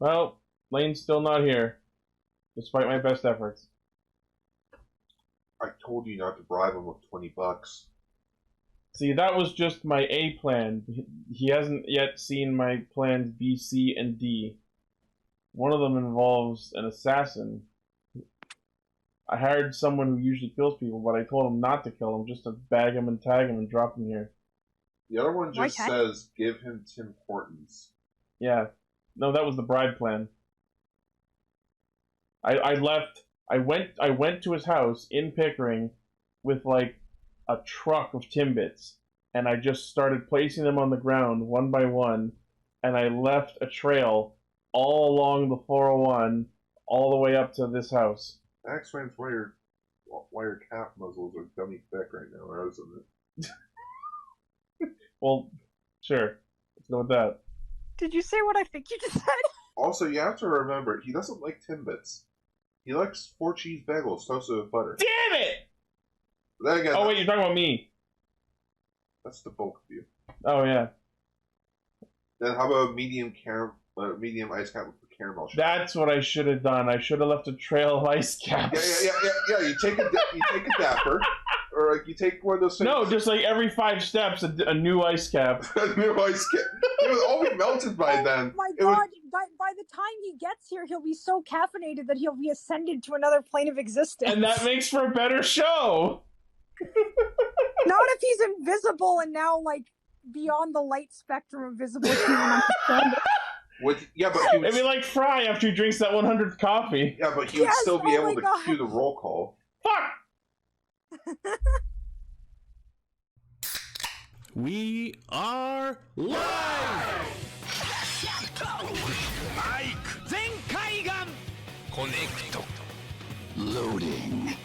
Well, Lane's still not here, despite my best efforts. I told you not to bribe him with $20. See, that was just my A plan. He hasn't yet seen my plans B, C, and D. One of them involves an assassin. I hired someone who usually kills people, but I told him not to kill him, just to bag him and tag him and drop him here. The other one just says, give him Tim Hortons. Yeah. No, that was the bribe plan. I went to his house in Pickering with like a truck of Timbits, and I just started placing them on the ground one by one, and I left a trail all along the 401 all the way up to this house. That explains why your calf muzzles are dummy thick right now, isn't it? Well, sure. Let's go with that. Did you say what I think you just said? Also, you have to remember, he doesn't like Timbits. He likes 4 cheese bagels toasted with butter. Damn it! Then again, oh, wait, you're talking about me. That's the bulk of you. Oh, yeah. Then how about medium ice cap with the caramel shot? That's what I should have done. I should have left a trail of ice caps. Yeah. You take a dapper, or like you take one of those things. No, just like every 5 steps, a new ice cap. A new ice cap. It would all be melted by then. Oh my god! By the time he gets here, he'll be so caffeinated that he'll be ascended to another plane of existence. And that makes for a better show. Not if he's invisible and now like beyond the light spectrum of visible human understanding. But he would... It'd be like Fry after he drinks that 100th coffee. Yeah, but he would still be able to cue the roll call. Fuck! We are live! Zenkaiger! Connect. Loading.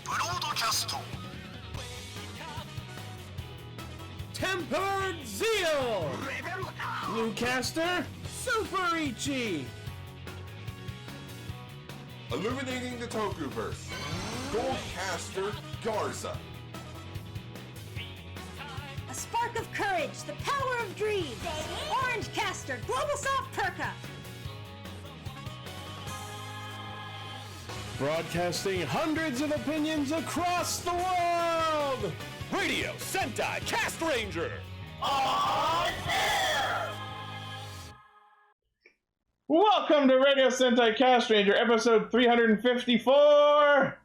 Broadcast. Tempered Zeal! Bluecaster, Super Ichi! Illuminating the Tokuverse, Goldcaster Garza. A spark of courage, the power of dreams. Orange Caster, Global Soft Perka. Broadcasting hundreds of opinions across the world! Radio Sentai Castranger! On air! Welcome to Radio Sentai Castranger, episode 354!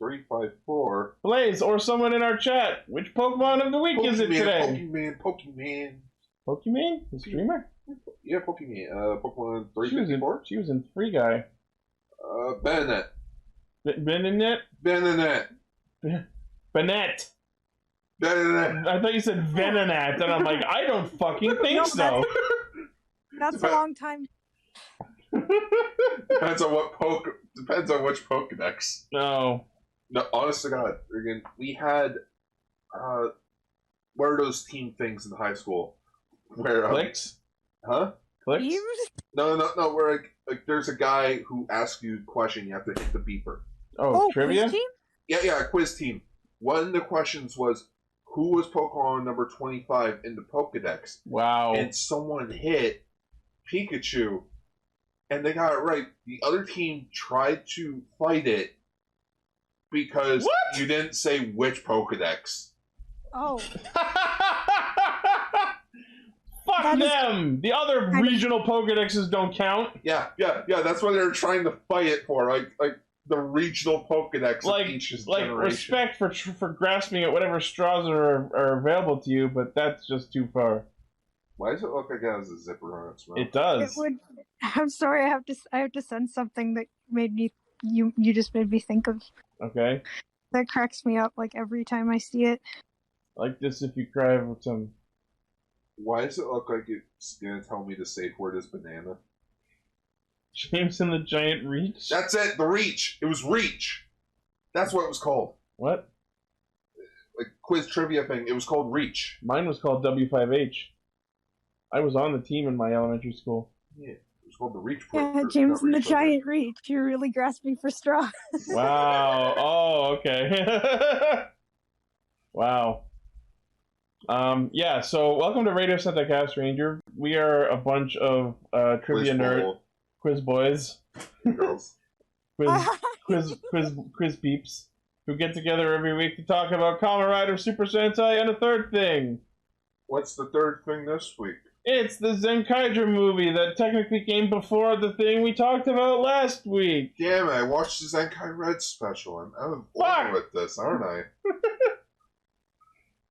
354. Blaze, or someone in our chat, which Pokemon of the week is it today? Pokemon. Pokemon? The streamer? Yeah, Pokemon. Pokemon 354? She was in Free Guy. Bennett. Bennett? Bennett. Bennett. Bennett. I thought you said Venonat, and I'm like, I don't fucking think so. That's a long time. Depends on which Pokedex. No. No, honest to God, we had what are those team things in high school? Where Clicks? Huh? Clicks? No. Where like there's a guy who asks you a question, you have to hit the beeper. Oh, trivia? Quiz team? Yeah, quiz team. One of the questions was, who was Pokemon number 25 in the Pokedex? Wow. And someone hit Pikachu, and they got it right. The other team tried to fight it because you didn't say which Pokedex. Oh. Fuck them! The other regional Pokedexes don't count. Yeah. That's what they were trying to fight it for, like the regional Pokedex of each generation. Respect for grasping at whatever straws are available to you, but that's just too far. Why does it look like it has a zipper on its mouth? It does. It would. I'm sorry. I have to send something that made me. You just made me think of. Okay. That cracks me up like every time I see it. Like this, if you cry over some. Why does it look like it's gonna tell me the safe word is banana? James and the Giant Reach? That's it, the Reach! It was Reach! That's what it was called. What? Like, quiz trivia thing, it was called Reach. Mine was called W5H. I was on the team in my elementary school. Yeah, it was called the Reach. Yeah, James and the Giant Reach. You're really grasping for straws. Wow. Oh, okay. Wow. Yeah, so welcome to Radio Sentai Castranger. We are a bunch of trivia nerd quiz boys, Girls. quiz peeps, who get together every week to talk about Kamen Rider, Super Sentai, and a third thing. What's the third thing this week? It's the Zenkaiger movie that technically came before the thing we talked about last week. Damn it, I watched the Zenkai Red special. I'm over with this, aren't I?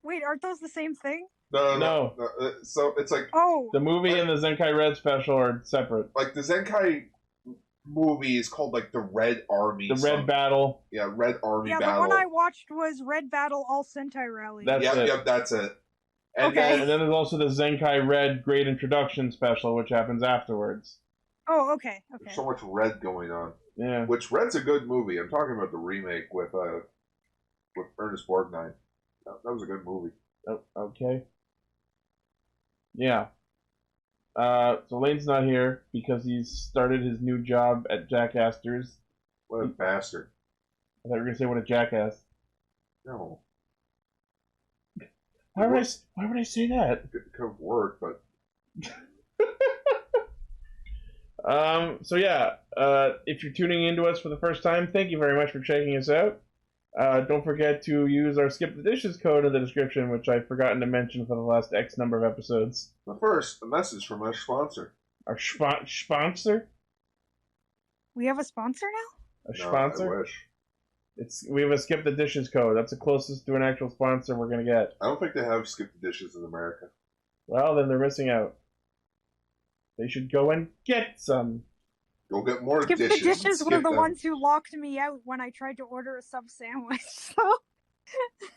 Wait, aren't those the same thing? No. So it's like... Oh. The movie and the Zenkai Red special are separate. Like, the Zenkai movie is called, like, the Red Army. The Red Battle. Yeah, Red Army Battle. Yeah, the one I watched was Red Battle All Sentai Rally. Yep, that's it. And okay. And then there's also the Zenkai Red Great Introduction special, which happens afterwards. Oh, okay. There's so much Red going on. Yeah. Which, Red's a good movie. I'm talking about the remake with Ernest Borgnine. That was a good movie. Oh, okay. Yeah. So Lane's not here because he's started his new job at Jack Astor's. What a bastard. I thought you were going to say what a jackass. No. Why would I say that? It could have worked, but... So yeah, if you're tuning into us for the first time, thank you very much for checking us out. Don't forget to use our Skip the Dishes code in the description, which I've forgotten to mention for the last X number of episodes. But first, a message from our sponsor. Our sponsor? We have a sponsor now? A sponsor? I wish. We have a Skip the Dishes code. That's the closest to an actual sponsor we're going to get. I don't think they have Skip the Dishes in America. Well, then they're missing out. They should go and get some. Go get more Skip dishes. the Dishes were the ones who locked me out when I tried to order a sub sandwich. So.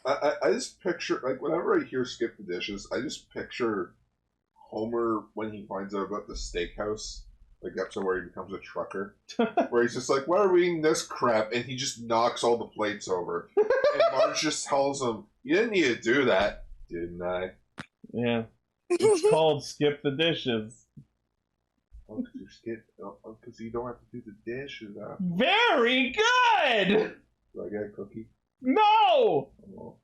I just picture, like, whenever I hear Skip the Dishes, I just picture Homer when he finds out about the steakhouse. Like the episode where he becomes a trucker. Where he's just like, why are we eating this crap? And he just knocks all the plates over. And Marge just tells him, you didn't need to do that, didn't I? Yeah. It's called Skip the Dishes. Oh, because you don't have to do the dishes after. Very good! Do I get a cookie? No! Oh.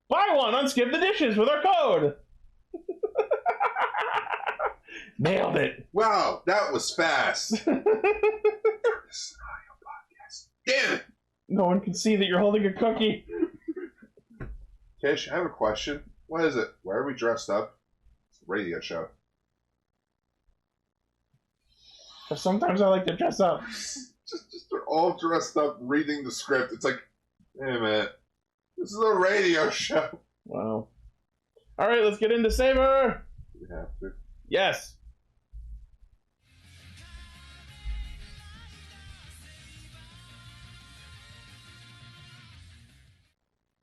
Buy one on Skip the Dishes with our code! Nailed it! Wow, that was fast! This is not your podcast. Damn it! No one can see that you're holding a cookie. Tish, I have a question. What is it? Why are we dressed up? It's a radio show. Sometimes I like to dress up. Just they're all dressed up reading the script. It's like, hey man, this is a radio show. Wow. Alright, let's get into Saber! We have to. Yes!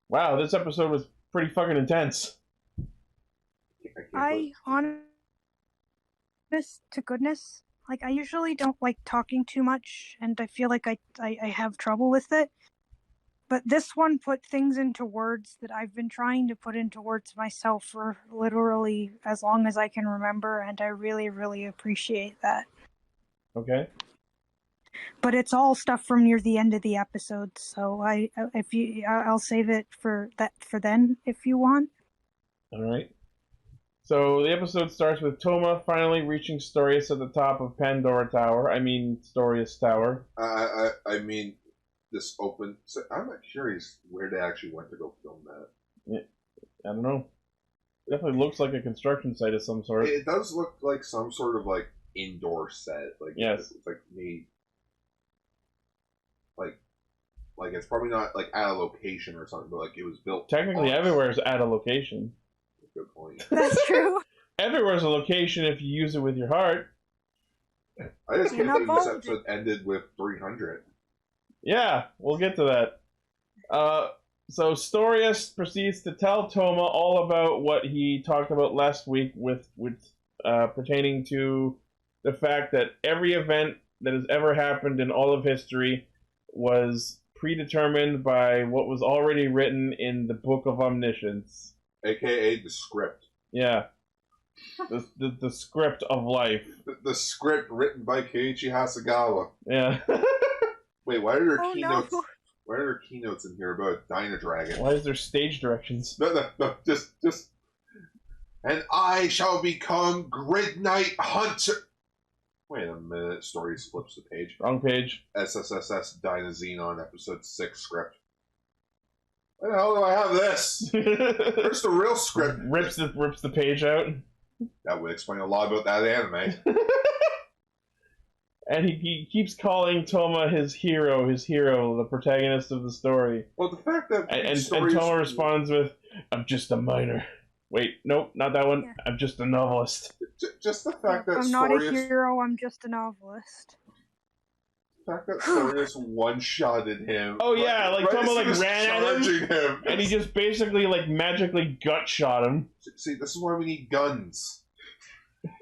Wow, this episode was pretty fucking intense. I, honest to goodness, like, I usually don't like talking too much, and I feel like I have trouble with it. But this one put things into words that I've been trying to put into words myself for literally as long as I can remember, and I really, really appreciate that. Okay. But it's all stuff from near the end of the episode, so I'll save it for then if you want. Alright. So the episode starts with Toma finally reaching Storius at the top of Pandora Tower. I mean, Storius Tower. I mean, this open... So I'm not curious where they actually went to go film that. Yeah, I don't know. It definitely looks like a construction site of some sort. It does look like some sort of, like, indoor set. Like, yes. It's like made... Like it's probably not, like, at a location or something, but, like, it was built... Technically, everywhere's at a location. Good point. That's true. Everywhere's a location if you use it with your heart. I just can't believe this bold. episode ended with 300. Yeah, we'll get to that. So Storius proceeds to tell Toma all about what he talked about last week with pertaining to the fact that every event that has ever happened in all of history was predetermined by what was already written in the Book of Omniscience. AKA the script. Yeah. The script of life. The script written by Keiichi Hasegawa. Yeah. Wait, why are there keynotes? No. Why are there keynotes in here about Dyna Dragon? Why is there stage directions? No, just And I shall become Grid Knight Hunter. Wait a minute, stories flips the page. Wrong page. SSSS Dynazenon episode 6 script. Where the hell do I have this? Where's the real script? Rips the page out. That would explain a lot about that anime. And he keeps calling Toma his hero, the protagonist of the story. Well, the fact that... And Toma responds with, I'm just a miner. Wait, nope, not that one. Yeah. I'm just a novelist. Just the fact that I'm not a hero, I'm just a novelist. The fact that Storius one-shotted him. Oh yeah, like Toma ran at him. And he just basically magically gut-shot him. See, this is why we need guns.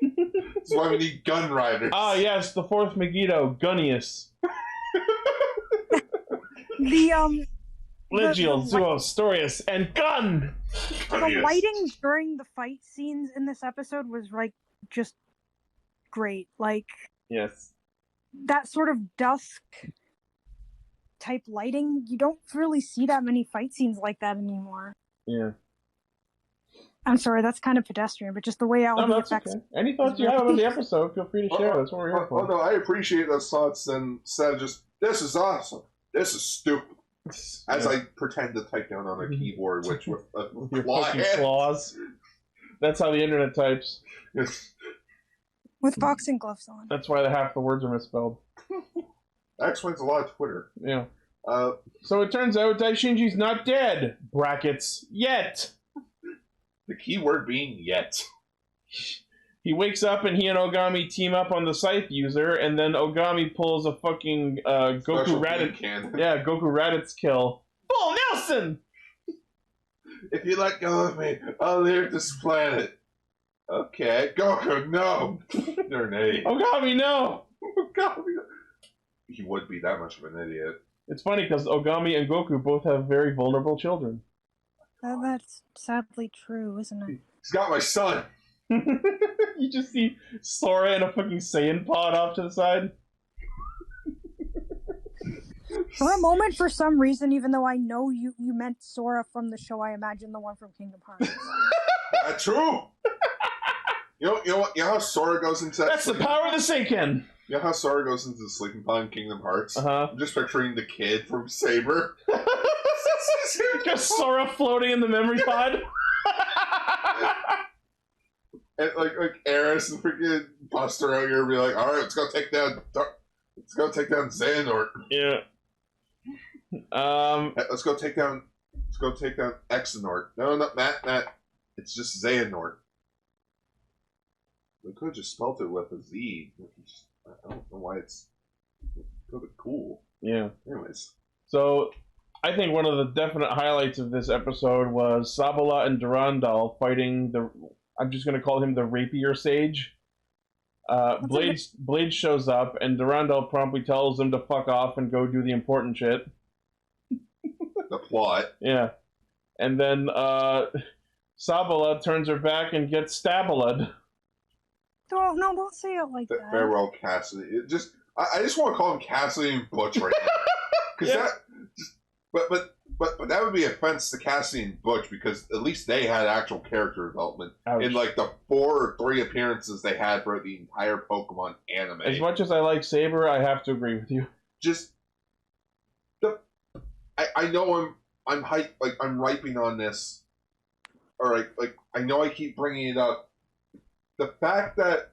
This is why we need gun riders. Ah yes, the fourth Megiddo, Gunnius. Ligiel, Zuo, Storius, and Gun! The lighting during the fight scenes in this episode was, just great. Yes. That sort of dusk type lighting, you don't really see that many fight scenes like that anymore. Yeah. I'm sorry, that's kind of pedestrian, but just the way all the effects... Okay. Any thoughts you have about the episode, feel free to share. That's what we're here for. Oh, no, I appreciate those thoughts, and instead of just, this is awesome, this is stupid. As I pretend to type down on a keyboard, which with your fucking claws. That's how the internet types. With boxing gloves on. That's why half the words are misspelled. That explains a lot of Twitter. Yeah. So it turns out Daishinji's not dead. Brackets. Yet. The key word being yet. He wakes up and he and Ogami team up on the Scythe user, and then Ogami pulls a fucking Goku Raditz. Yeah, Goku Raditz kill. Bull Nelson! If you let go of me, I'll leave this planet. Okay. Goku, no! You're an idiot. Ogami, no! Ogami, no! He would be that much of an idiot. It's funny because Ogami and Goku both have very vulnerable children. That's sadly true, isn't it? He's got my son! You just see Sora in a fucking Saiyan pod off to the side. For a moment, for some reason, even though I know you meant Sora from the show, I imagined the one from Kingdom Hearts. That's true! You know how Sora goes into that... That's the power of the Seiken! You know how Sora goes into the sleeping pod in Kingdom Hearts? Uh-huh. I'm just picturing the kid from Saber. Just Sora floating in the memory pod. And like Aris and freaking Buster out here be like, all right, let's go take down Xehanort. Yeah. Let's go take down Exanort. No, not Matt. It's just Xehanort. We could have just spelt it with a Z. I don't know why it's could be cool. Yeah. Anyways. So I think one of the definite highlights of this episode was Sabala and Durandal fighting I'm just going to call him the Rapier Sage. Blade shows up, and Durandal promptly tells him to fuck off and go do the important shit. The plot. Yeah. And then Sabala turns her back and gets Stabalad. Don't say it like that. Farewell, Cassidy. I just want to call him Cassidy and Butch right now. Because yeah. But that would be offense to Cassidy and Butch, because at least they had actual character development in the 4 or 3 appearances they had for the entire Pokemon anime. As much as I like Saber, I have to agree with you. I know I'm riping on this. All right, I know I keep bringing it up. The fact that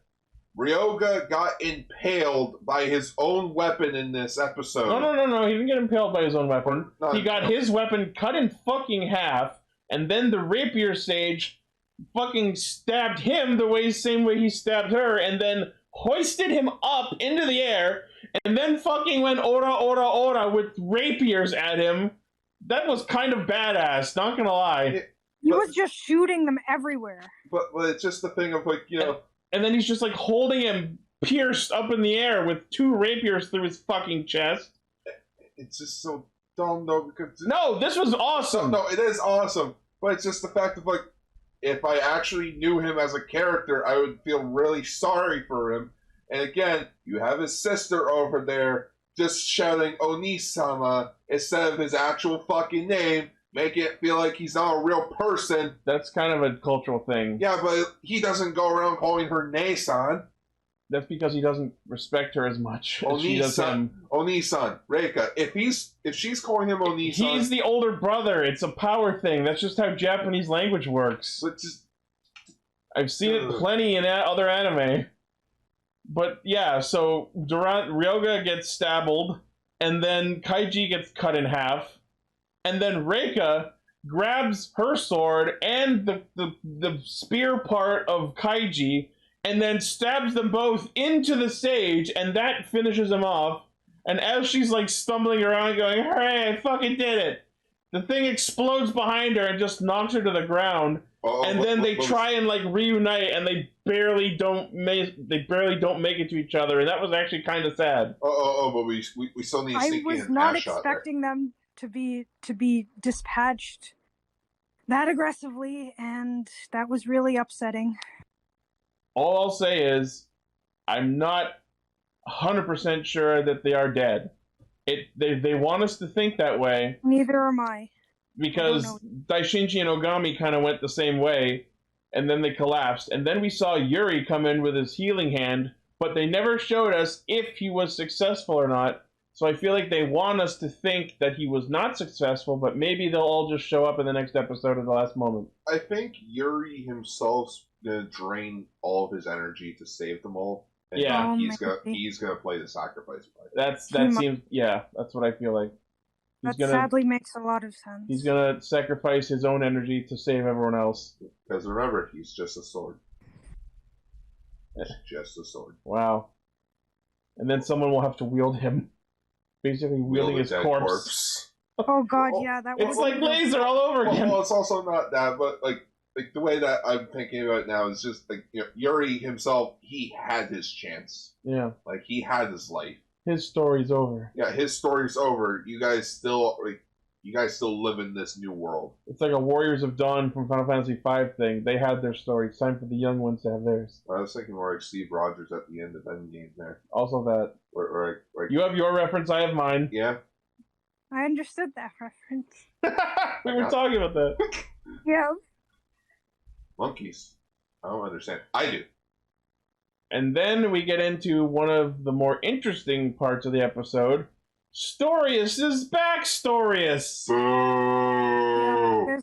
Ryoga got impaled by his own weapon in this episode. No. He didn't get impaled by his own weapon. He got his weapon cut in fucking half, and then the Rapier Sage fucking stabbed him the same way he stabbed her, and then hoisted him up into the air, and then fucking went ora with rapiers at him. That was kind of badass, not gonna lie. He was just shooting them everywhere. But it's just the thing of And then he's just holding him pierced up in the air with 2 rapiers through his fucking chest. It's just so dumb, though, because... No, this was awesome! No, it is awesome, but it's just the fact of, if I actually knew him as a character, I would feel really sorry for him. And again, you have his sister over there just shouting Oni-sama instead of his actual fucking name, make it feel like he's not a real person. That's kind of a cultural thing. Yeah, but he doesn't go around calling her Nae-san. That's because he doesn't respect her as much as she does him. Oni-san, Reika. If she's calling him Oni-san, he's the older brother. It's a power thing. That's just how Japanese language works. I've seen it plenty in other anime. But yeah, so Ryoga gets stabbed, and then Kaiji gets cut in half, and then Reika grabs her sword and the spear part of Kaiji, and then stabs them both into the sage, and that finishes him off. And as she's like stumbling around going, hooray, I fucking did it, the thing explodes behind her and just knocks her to the ground. And then they try and like reunite, and they barely don't make it to each other, and that was actually kind of sad. But we still need. I was not expecting them to be dispatched that aggressively, and that was really upsetting. All I'll say is, I'm not 100% sure that they are dead. They want us to think that way. Neither am I. Because Daishinji and Ogami kind of went the same way, and then they collapsed. And then we saw Yuri come in with his healing hand, but they never showed us if he was successful or not. So I feel like they want us to think that he was not successful, but maybe they'll all just show up in the next episode at the last moment. I think Yuri himself's gonna drain all of his energy to save them all. And yeah, he's gonna play the sacrifice part. That's what I feel like. Sadly makes a lot of sense. He's gonna sacrifice his own energy to save everyone else. Because remember, he's just a sword. Just a sword. Wow. And then someone will have to wield him. Basically wielding his corpse. Oh god, yeah, that was... It's like laser all over again. Well, it's also not that, but like the way that I'm thinking about it now is just like, you know, Yuri himself, he had his chance. Yeah. Like, he had his life. His story's over. Yeah, his story's over. You guys still live in this new world. It's like a Warriors of Dawn from Final Fantasy V thing. They had their story. It's time for the young ones to have theirs. I was thinking more like Steve Rogers at the end of Endgame there. Also that. Or you have your reference, I have mine. Yeah. I understood that reference. We were talking about that. Yeah. Monkeys. I don't understand. I do. And then we get into one of the more interesting parts of the episode. Storius' backstoryus. Yeah,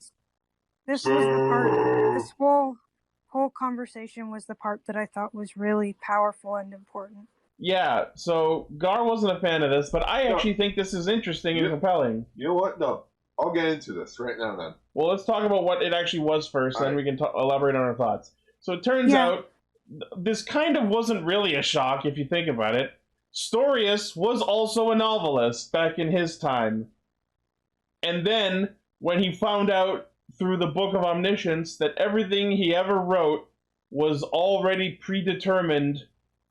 this was the part. This whole conversation was the part that I thought was really powerful and important. Yeah, so Gar wasn't a fan of this, but I actually think this is interesting and compelling. You know what? No, I'll get into this right now then. Well, let's talk about what it actually was first, then we can elaborate on our thoughts. So it turns out, this kind of wasn't really a shock if you think about it. Storius was also a novelist back in his time. And then, when he found out through the Book of Omniscience that everything he ever wrote was already predetermined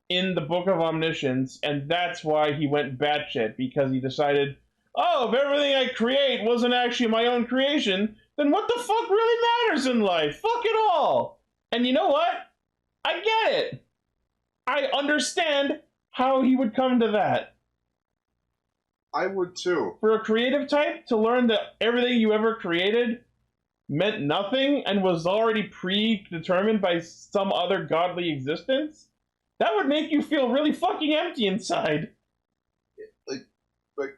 in the Book of Omniscience, and that's why he went batshit, because he decided, oh, if everything I create wasn't actually my own creation, then what the fuck really matters in life? Fuck it all! And you know what? I get it! I understand how he would come to that. I would too. For a creative type, to learn that everything you ever created meant nothing and was already predetermined by some other godly existence, that would make you feel really fucking empty inside. Like,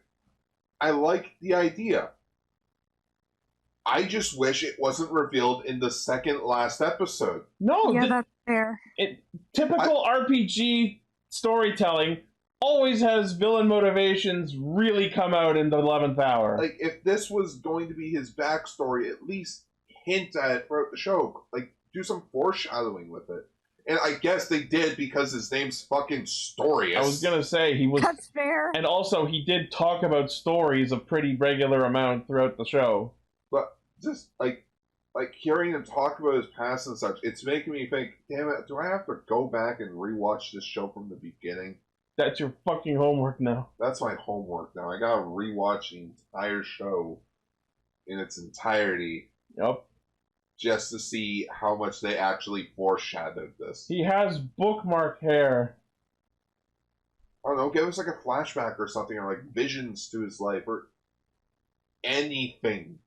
I like the idea. I just wish it wasn't revealed in the second last episode. No, yeah, that's fair. Typical RPG storytelling always has villain motivations really come out in the 11th hour. Like, if this was going to be his backstory, at least hint at it throughout the show. Like, do some foreshadowing with it. And I guess they did because his name's fucking Storius. I was gonna say he was. That's fair. And also, he did talk about stories a pretty regular amount throughout the show. But just like hearing him talk about his past and such, it's making me think, damn it, do I have to go back and rewatch this show from the beginning? That's your fucking homework now. That's my homework now. I gotta rewatch the entire show in its entirety. Yep. Just to see how much they actually foreshadowed this. He has bookmark hair. I don't know, give us like a flashback or something, or like visions to his life, or anything.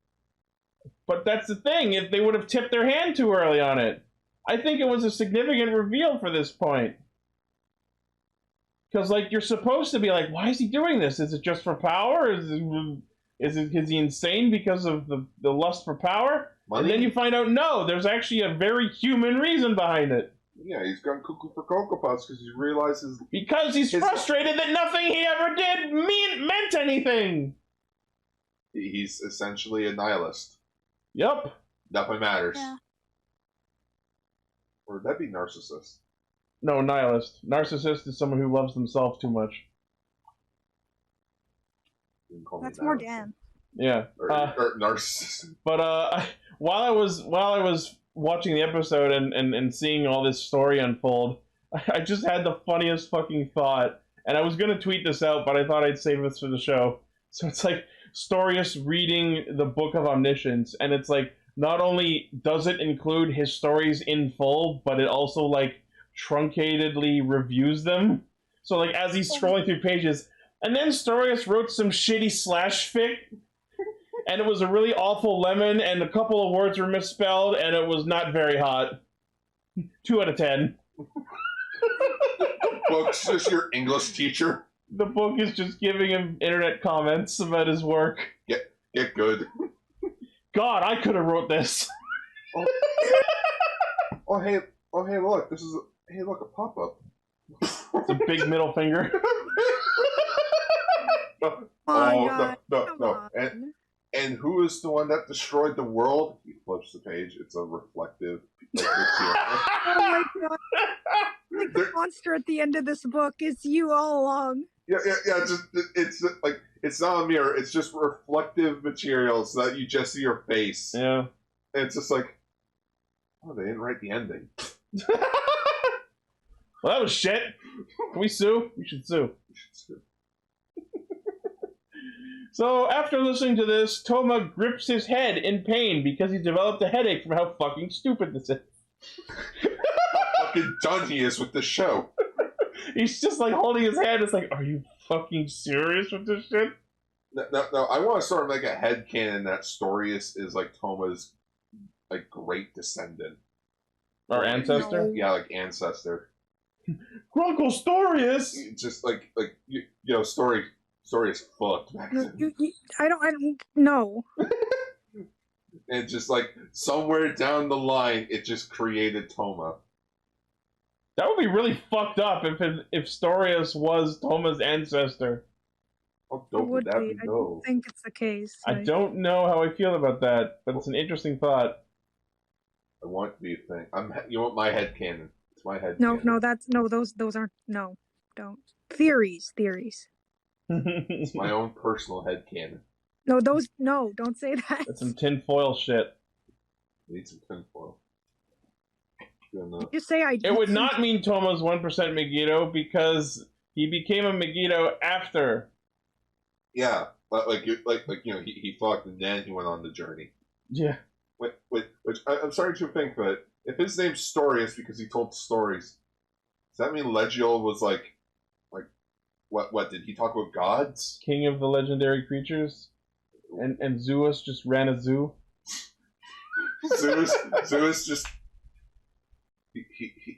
But that's the thing, if they would have tipped their hand too early on it. I think it was a significant reveal for this point. Because, like, you're supposed to be like, why is he doing this? Is it just for power? Is he insane because of the lust for power? Money? And then you find out, no, there's actually a very human reason behind it. Yeah, he's gone cuckoo for Cocoa Puffs because he realizes... Because he's frustrated that nothing he ever did meant anything! He's essentially a nihilist. Yep. Nothing matters. Yeah. Or would that be narcissist? No, nihilist. Narcissist is someone who loves themselves too much. That's more Dan. Yeah. Or narcissist. But while I was watching the episode and seeing all this story unfold, I just had the funniest fucking thought. And I was gonna tweet this out, but I thought I'd save this for the show. So it's like Storius reading the Book of Omniscience, and it's like, not only does it include his stories in full, but it also, like, truncatedly reviews them. So, like, as he's scrolling through pages, and then Storius wrote some shitty slash fic, and it was a really awful lemon, and a couple of words were misspelled, and it was not very hot. 2 out of 10. The book's just your English teacher. The book is just giving him internet comments about his work. Get good. God, I could have wrote this. Hey, look, a pop-up. It's a big middle finger. No. And who is the one that destroyed the world? He flips the page. It's a reflective material. Oh my god. Like the monster at the end of this book is you all along. Yeah. It's like, it's not a mirror. It's just reflective material so that you just see your face. Yeah. And it's just like, oh, they didn't write the ending. Well, that was shit. Can we sue? We should sue. So, after listening to this, Toma grips his head in pain because he developed a headache from how fucking stupid this is. How fucking done he is with the show. He's just like holding his head. It's like, are you fucking serious with this shit? No, I want to sort of make a headcanon that Storius is like Toma's like great descendant. Our ancestor? Yeah, like ancestor. Grunkle Storius! Just like you know, Storius fucked back then. I don't know. And just like somewhere down the line, it just created Toma. That would be really fucked up if Storius was Toma's ancestor. How dope would that be? I don't think it's the case. I don't know how I feel about that, but it's an interesting thought. I want it to be a thing. You want my headcanon? It's my headcanon. No, those aren't. No, don't. Theories. It's my own personal headcanon. No, don't say that. That's some tinfoil shit. I need some tinfoil. Just say I. It would not mean Toma's 1% Megiddo because he became a Megiddo after. Yeah, but like you know, he fucked and then he went on the journey. Yeah. Which I'm sorry to think, but if his name's Storius because he told stories, does that mean Legiel was like what did he talk about gods? King of the legendary creatures, and Zeus just ran a zoo. Zeus just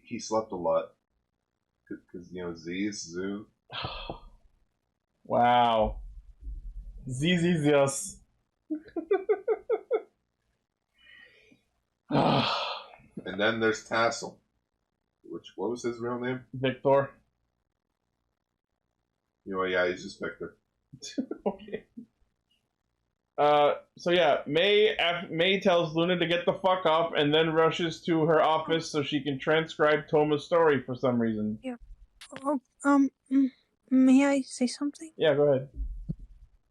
he slept a lot because you know zoo. Wow. Zeus. And then there's Tassel. What was his real name? Victor. You know, yeah, he's just Victor. Okay. So yeah, May tells Luna to get the fuck up and then rushes to her office so she can transcribe Toma's story for some reason. Yeah. Oh, may I say something? Yeah, go ahead.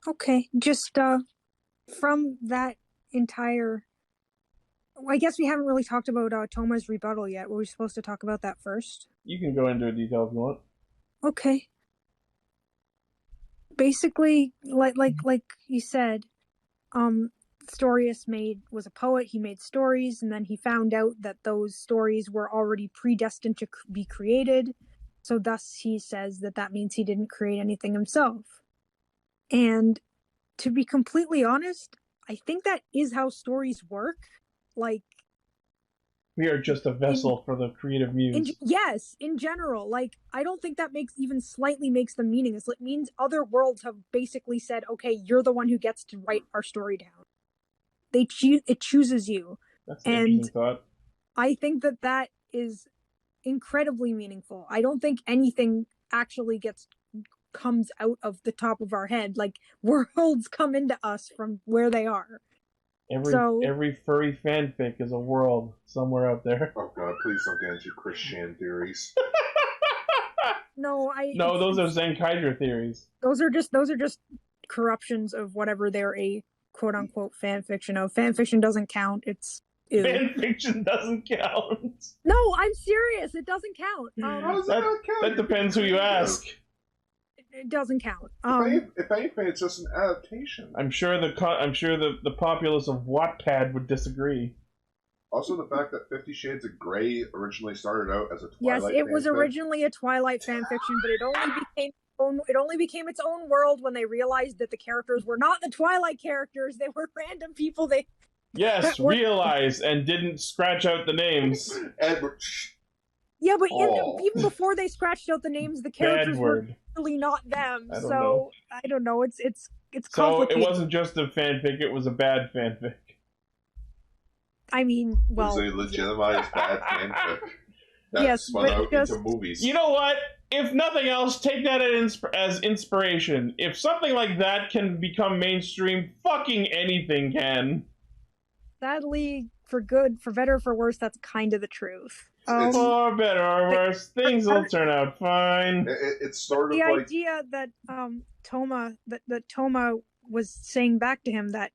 Okay, just from that entire. I guess we haven't really talked about Toma's rebuttal yet. Were we supposed to talk about that first? You can go into detail if you want. Okay. Basically, like you said, Storius was a poet. He made stories, and then he found out that those stories were already predestined to be created. So thus, he says that means he didn't create anything himself. And to be completely honest, I think that is how stories work. Like, We are just a vessel for the creative muse. yes, in general. Like, I don't think that slightly makes them meaningless. It means other worlds have basically said, okay, you're the one who gets to write our story down. It chooses you. That's an interesting thought. I think that is incredibly meaningful. I don't think anything actually comes out of the top of our head. Like, worlds come into us from where they are. Every furry fanfic is a world somewhere out there. Oh god, please don't get into Christian theories. No, those are Zenkaiger theories. Those are just corruptions of whatever they're a quote unquote fan fiction of. Fan fiction doesn't count. It's ew. Fan fiction doesn't count. No, I'm serious. It doesn't count. How does that not count? That depends who you ask. It doesn't count. If anything, it's just an adaptation. I'm sure the populace of Wattpad would disagree. Also, the fact that 50 Shades of Grey originally started out as a Twilight. Yes, it was originally a Twilight fanfiction, but it only became its own world when they realized that the characters were not the Twilight characters; they were random people. Realized and didn't scratch out the names. Edward. Yeah, but even before they scratched out the names, the characters were really not them. I don't know. It's complicated. So it wasn't just a fanfic; it was a bad fanfic. I mean, well, it was a legitimized bad fanfic that spun out into movies. You know what? If nothing else, take that as inspiration. If something like that can become mainstream, fucking anything can. Sadly, for better or for worse, that's kind of the truth. For better or worse, things will turn out fine. It's sort of the like idea that Toma was saying back to him that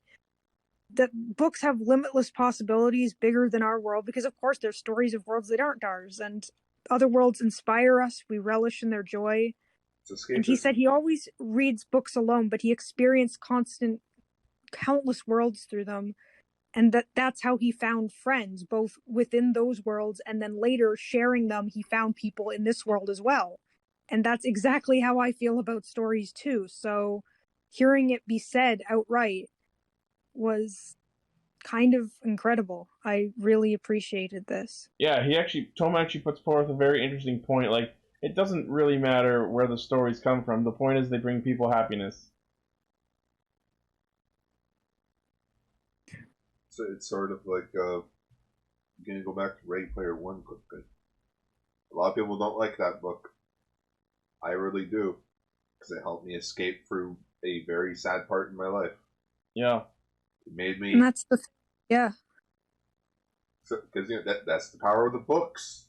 books have limitless possibilities bigger than our world, because of course there's stories of worlds that aren't ours, and other worlds inspire us. We relish in their joy. And he said he always reads books alone, but he experienced countless worlds through them. And that's how he found friends, both within those worlds, and then later sharing them, he found people in this world as well. And that's exactly how I feel about stories too. So hearing it be said outright was kind of incredible. I really appreciated this. Yeah, Toma actually puts forth a very interesting point. Like, it doesn't really matter where the stories come from. The point is they bring people happiness. So it's sort of like I'm gonna go back to Ready Player One quick bit. A lot of people don't like that book. I really do, because it helped me escape through a very sad part in my life. Yeah. It made me. And that's yeah. Because that's the power of the books.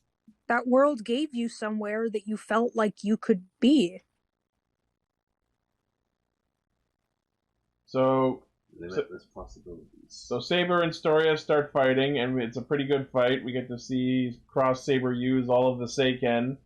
That world gave you somewhere that you felt like you could be. So limitless possibilities. So Saber and Storia start fighting, and it's a pretty good fight. We get to see Cross Saber use all of the Seiken,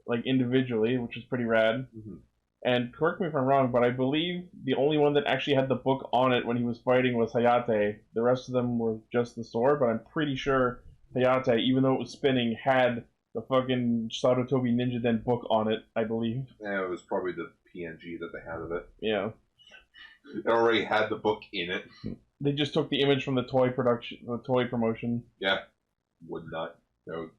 like individually, which is pretty rad. Mm-hmm. And correct me if I'm wrong, but I believe the only one that actually had the book on it when he was fighting was Hayate. The rest of them were just the sword, but I'm pretty sure Hayate, even though it was spinning, had the fucking Sarutobi Ninja Den book on it, I believe. Yeah, it was probably the PNG that they had of it. Yeah. It already had the book in it. They just took the image from the toy promotion. Yeah. Would not doubt.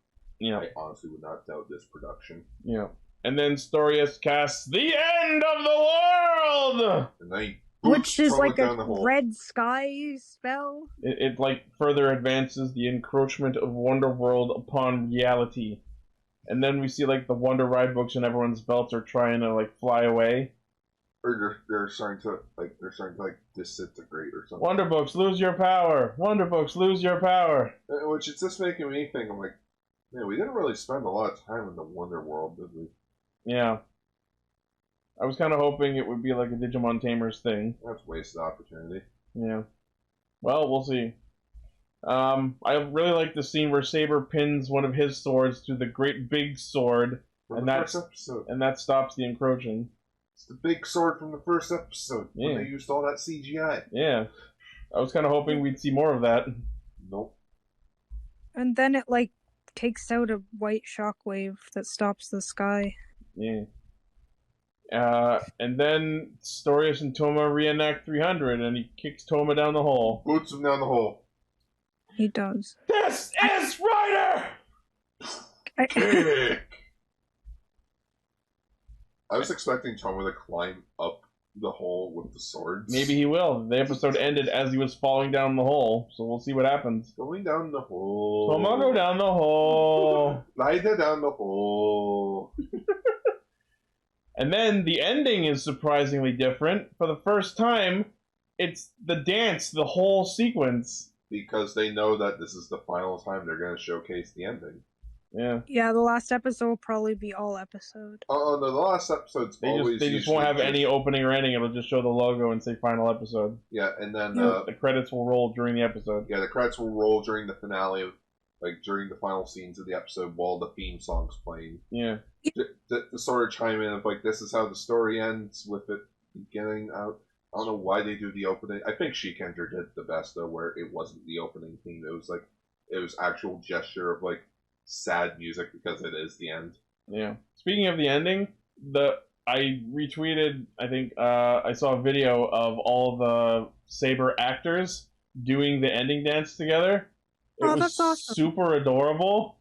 Yeah. I honestly would not doubt this production. Yeah. And then Storius casts the end of the world! And then which is like a red sky spell? It like further advances the encroachment of Wonderworld upon reality. And then we see like the Wonder Ride books and everyone's belts are trying to like fly away. Or they're starting to disintegrate or something. Wonder books, lose your power! Wonder books, lose your power! Which is just making me think, I'm like, man, we didn't really spend a lot of time in the Wonder World, did we? Yeah. I was kind of hoping it would be like a Digimon Tamers thing. That's wasted opportunity. Yeah. Well, we'll see. I really like the scene where Saber pins one of his swords to the great big sword, and that stops the encroaching. It's the big sword from the first episode when they used all that CGI. Yeah. I was kind of hoping we'd see more of that. Nope. And then it like takes out a white shockwave that stops the sky. Yeah. And then Storius and Toma reenact 300, and he kicks Toma down the hole. Boots him down the hole. He does. This is Ryder! Kick! I was expecting Toma to climb up the hole with the swords. Maybe he will. The episode ended as he was falling down the hole, so we'll see what happens. Going down the hole. Toma, go down the hole. Ryder down the hole. And then the ending is surprisingly different. For the first time, it's the dance, the whole sequence. Because they know that this is the final time they're going to showcase the ending. Yeah. Yeah, the last episode will probably be all episode. Oh, no, the last episode's always... They just won't have any opening or ending. It'll just show the logo and say final episode. Yeah, and then... the credits will roll during the episode. Yeah, the credits will roll during the finale, like during the final scenes of the episode while the theme song's playing. Yeah. To sort of chime in of, like, this is how the story ends with it getting out. I don't know why they do the opening. I think Sheikender did the best, though, where it wasn't the opening theme. It was, like, it was actual gesture of, like, sad music because it is the end. Yeah. Speaking of the ending, I retweeted, I think, I saw a video of all the Saber actors doing the ending dance together. It was that's awesome. super adorable.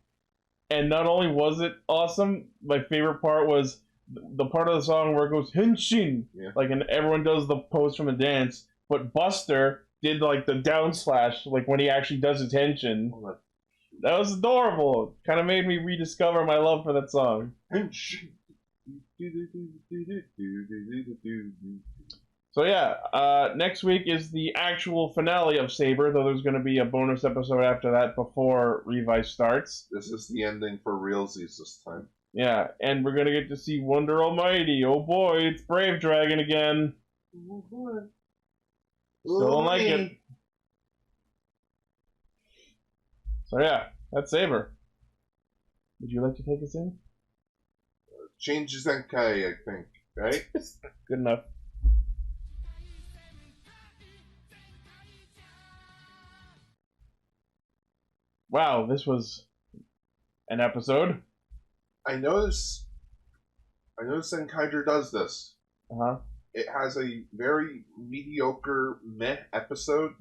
And not only was it awesome, my favorite part was the part of the song where it goes Henshin, like, and everyone does the pose from the dance, but Buster did like the down slash, like when he actually does his Henshin. That was adorable. Kind of made me rediscover my love for that song. Henshin. So yeah, next week is the actual finale of Saber, though there's going to be a bonus episode after that before Revice starts. This is the ending for realsies this time. Yeah, and we're going to get to see Wonder Almighty. Oh boy, it's Brave Dragon again. Oh boy. Still don't like it. So yeah, that's Saber. Would you like to take us in? Change Zenkai, I think, right? Good enough. Wow, this was an episode. I notice Zenkaiger does this. Uh-huh. It has a very mediocre meh episode,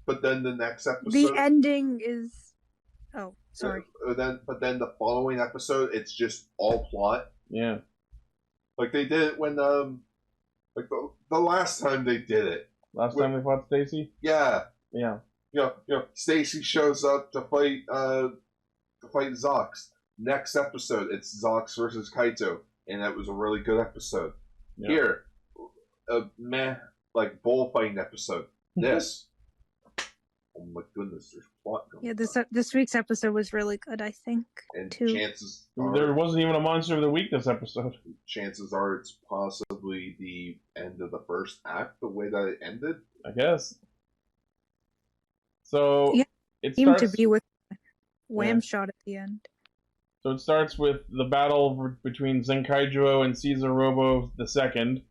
but then the next episode... The ending is... Oh, sorry. But then the following episode, it's just all plot. Yeah. Like they did it when, like the last time they did it. Last time they fought Stacey? Yeah. Yeah. You know, Stacey shows up to fight Zox. Next episode, it's Zox versus Kaito, and that was a really good episode. Yeah. Here, a meh, like bullfighting episode. This, oh my goodness, there's plot going. Yeah, this week's episode was really good, I think. And too. Chances are, there wasn't even a monster of the week this episode. Chances are, it's possibly the end of the first act, the way that it ended. I guess. So yeah, it seemed starts to be with Wham Shot at the end. So it starts with the battle between Zenkaiger and Caesar Robo II,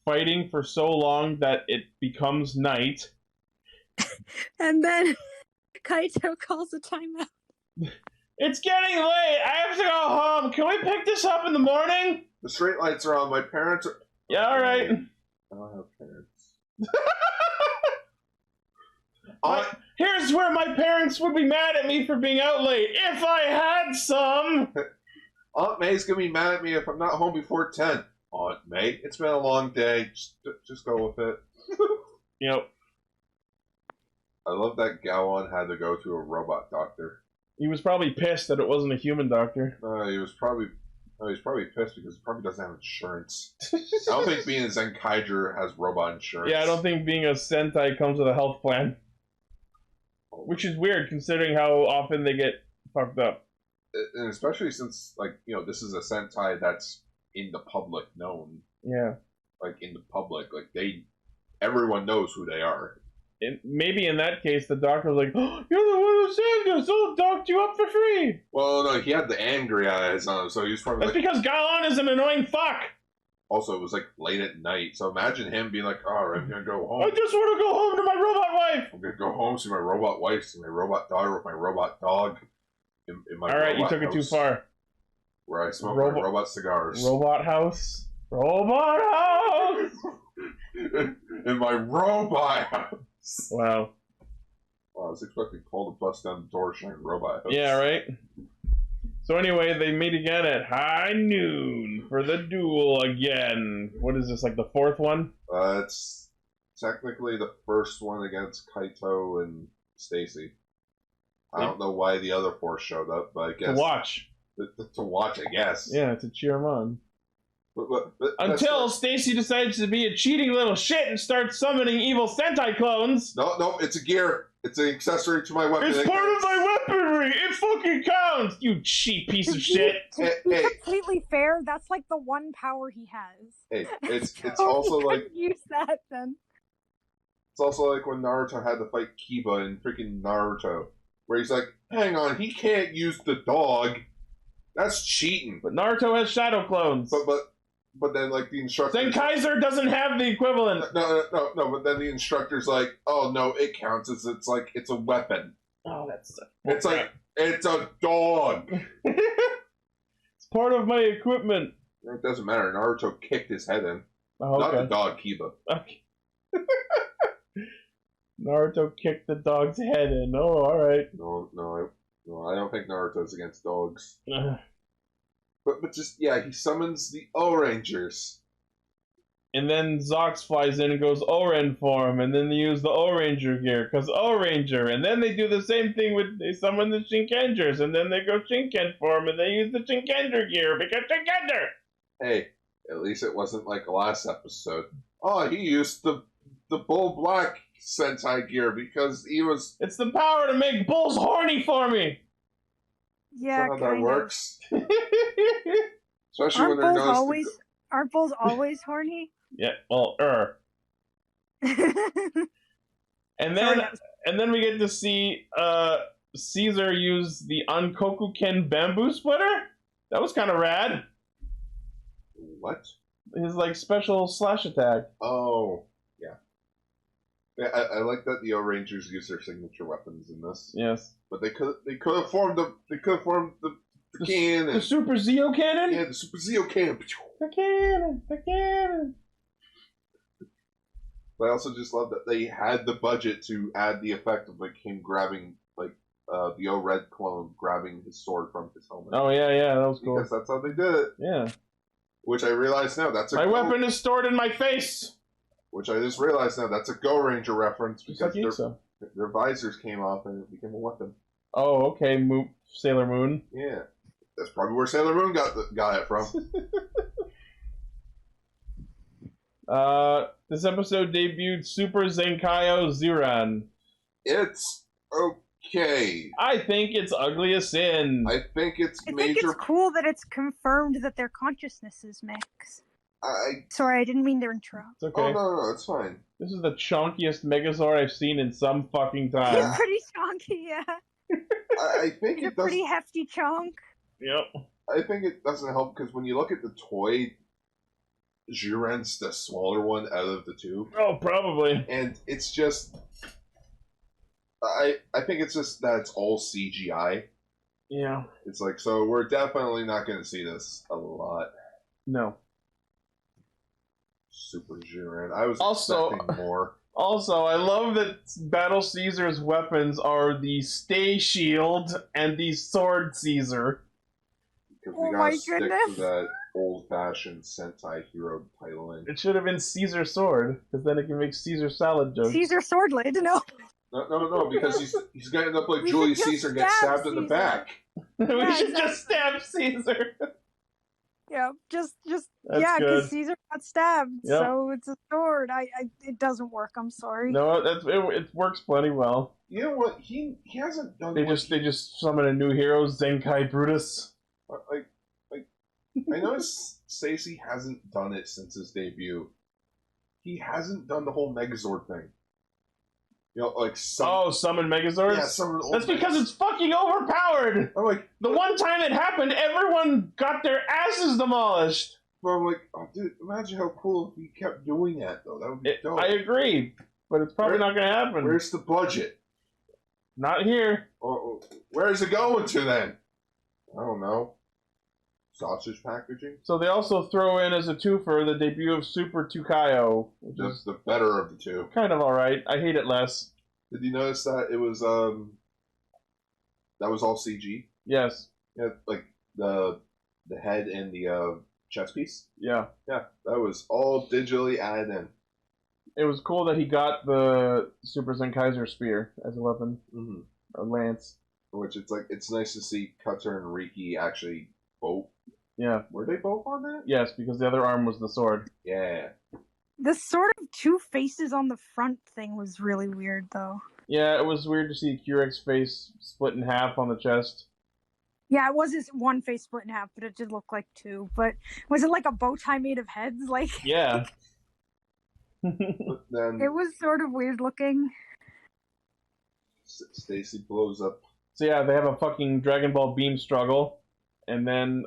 fighting for so long that it becomes night. And then Kaito calls a timeout. It's getting late. I have to go home. Can we pick this up in the morning? The street lights are on. My parents are... Yeah, all right. I don't have parents. Here's where my parents would be mad at me for being out late. If I had some! Aunt May's going to be mad at me if I'm not home before 10. Aunt May, it's been a long day. Just go with it. Yep. I love that Gowon had to go to a robot doctor. He was probably pissed that it wasn't a human doctor. He was probably pissed because he probably doesn't have insurance. I don't think being a Zenkaiger has robot insurance. Yeah, I don't think being a Sentai comes with a health plan. Which is weird, considering how often they get fucked up. And especially since, like, you know, this is a Sentai that's in the public known. Yeah. Like, in the public. Like, everyone knows who they are. And maybe in that case, the doctor was like, oh, you're the one who said this, I'll dock you up for free. Well, no, he had the angry eyes on him, so he was probably That's because Galon is an annoying fuck. Also, it was, like, late at night, so imagine him being like, alright, I'm gonna go home. I just want to go home to my robot wife. I'm gonna go home, see my robot wife, see my robot daughter with my robot dog. In my Alright, you took it too far. Where I smoke my robot cigars. Robot house? Robot house! In my robot house. Wow. I was expecting Paul to bust down the door showing robot house. Yeah, right? So anyway, they meet again at high noon for the duel again. What is this, like the fourth one? It's technically the first one against Kaito and Stacey. I don't know why the other four showed up, but I guess... To watch. To watch, I guess. Yeah, to cheer them on. But until Stacey decides to be a cheating little shit and starts summoning evil Sentai clones. No, it's a gear. It's an accessory to my weapon. It's part of my weaponry. It fucking counts. You cheap piece of shit. To be completely fair, that's like the one power he has. Hey, it's So also he like could use that then. it's also like when Naruto had to fight Kiba in freaking Naruto, where he's like, "Hang on, he can't use the dog. That's cheating." But Naruto has shadow clones. But then, like, the instructor... Zenkaiger doesn't have the equivalent. No, but then the instructor's like, oh, no, it counts. It's like, it's a weapon. Oh, that's... It's like, it's a dog. It's part of my equipment. It doesn't matter. Naruto kicked his head in. Oh, okay. Not the dog, Kiba. Okay. Naruto kicked the dog's head in. Oh, alright. No, I don't think Naruto's against dogs. But just, yeah, he summons the O-Rangers. And then Zox flies in and goes O-Ren form, and then they use the O-Ranger gear, because O-Ranger, and then they do the same thing they summon the Shinkeнгers, and then they go Shinken form, and they use the Shinkenger gear, because Shinkenger! Hey, at least it wasn't like last episode. Oh, he used the Bull Black Sentai gear, because he was... It's the power to make bulls horny for me! Yeah, how that works. Especially aren't when they're bulls always aren't bulls always horny? Yeah, well, And then we get to see Caesar use the Ankoku-ken bamboo splitter. That was kind of rad. What? His like special slash attack. Oh, yeah. Yeah, I like that the O-Rangers use their signature weapons in this. Yes. But they could have formed the cannon. The Super Zeo cannon? Yeah, the Super Zeo cannon. The cannon. But I also just love that they had the budget to add the effect of like him grabbing the O-Red clone grabbing his sword from his helmet. Oh yeah, that was cool. Because that's how they did it. Yeah. Which I realize now that's a my weapon is stored in my face. Which I just realized now that's a Go Ranger reference because their visors came off and it became a weapon. Oh, okay, Sailor Moon. Yeah, that's probably where Sailor Moon got it from. This episode debuted Super Zenkaio Ziran. It's okay. I think it's ugly as sin. I think it's I think it's cool that it's confirmed that their consciousnesses mix. Sorry, I didn't mean to interrupt. It's okay. Oh, no, it's fine. This is the chonkiest megazord I've seen in some fucking time. It's pretty chonky, yeah. I think it's a pretty hefty chunk. Yep. I think it doesn't help because when you look at the toy, Jiren's the smaller one out of the two. Oh, probably. And it's just... I think it's just that it's all CGI. Yeah. It's like, so we're definitely not going to see this a lot. No. Super Jiren. I was expecting more. Also, I love that Battle Caesar's weapons are the Stay Shield and the Sword Caesar. Because we gotta stick to that old-fashioned Sentai hero titling. It should have been Caesar Sword, because then it can make Caesar salad jokes. Caesar Swordblade, no. No, because he's gonna end up like Julius Caesar and get stabbed in the back. We should just stab Caesar. Yeah, just That's yeah, good. because Caesar got stabbed, Yep. so it's a sword. It doesn't work. I'm sorry. No, it works plenty well. You know what? He hasn't done. They just summon a new hero, Zenkai Brutus. Like I noticed Stacey hasn't done it since his debut. He hasn't done the whole Megazord thing. You know, like summon Megazords? Yeah, summon That's because it's fucking overpowered! I'm like, the one time it happened, everyone got their asses demolished! But I'm like, oh dude, imagine how cool if he kept doing that though. That would be dope. I agree, but it's probably not gonna happen. Where's the budget? Not here. Where's it going to then? I don't know. sausage packaging. So they also throw in as a twofer the debut of Super Tukayo, which is The better of the two. kind of alright. I hate it less. Did you notice that it was that was all CG? Yes. Yeah, like the head and the chest piece. Yeah. Yeah, that was all digitally added in. It was cool that he got the Super Zenkaiger spear as a weapon. Mm-hmm. A lance. Which it's nice to see Cutter and Riki actually both. Yeah. Were they both on that? Yes, because the other arm was the sword. Yeah. The sort of two faces on the front thing was really weird, though. Yeah, it was weird to see Kurek's face split in half on the chest. Yeah, it was his one face split in half, but it did look like two. But was it like a bow tie made of heads? Like, Yeah. But then it was sort of weird looking. Stacey blows up. So yeah, they have a fucking Dragon Ball beam struggle, and then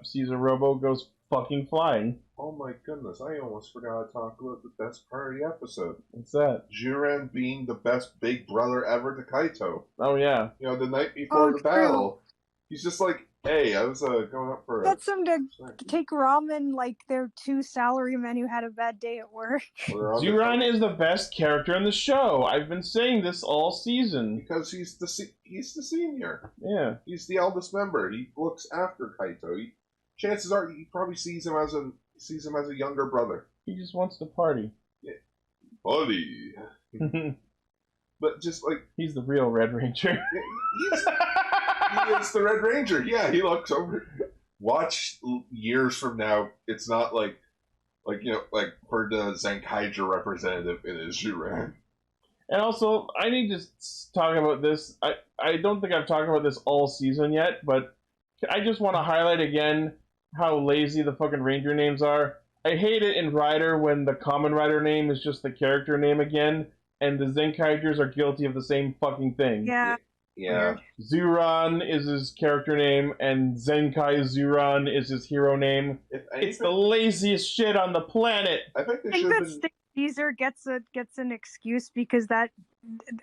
Caesar Robo goes fucking flying. Oh my goodness, I almost forgot to talk about the best part of the episode. What's that? Juran being the best big brother ever to Kaito. Oh yeah. You know, the night before Oh, the true. battle, he's just like, hey, I was going up for Gets him to take ramen like they're two salarymen who had a bad day at work. Zuran is the best character in the show. I've been saying this all season. Because he's the senior. Yeah. He's the eldest member. He looks after Kaito. Chances are he probably sees him as a younger brother. He just wants to party. Yeah. Buddy. But just like he's the real Red Ranger. He is the Red Ranger. Yeah, he looks over. Watch years from now. It's not like for the Zenkaiger representative, it is Juran. And also, I need to talk about this. I don't think I've talked about this all season yet, but I just want to highlight again how lazy the fucking Ranger names are. I hate it in Rider when the Kamen Rider name is just the character name again, and the Zenkaigers are guilty of the same fucking thing. Yeah. Yeah. Zuran is his character name, and Zenkai Zuran is his hero name. It's the laziest shit on the planet. I think I think that Caesar gets an excuse because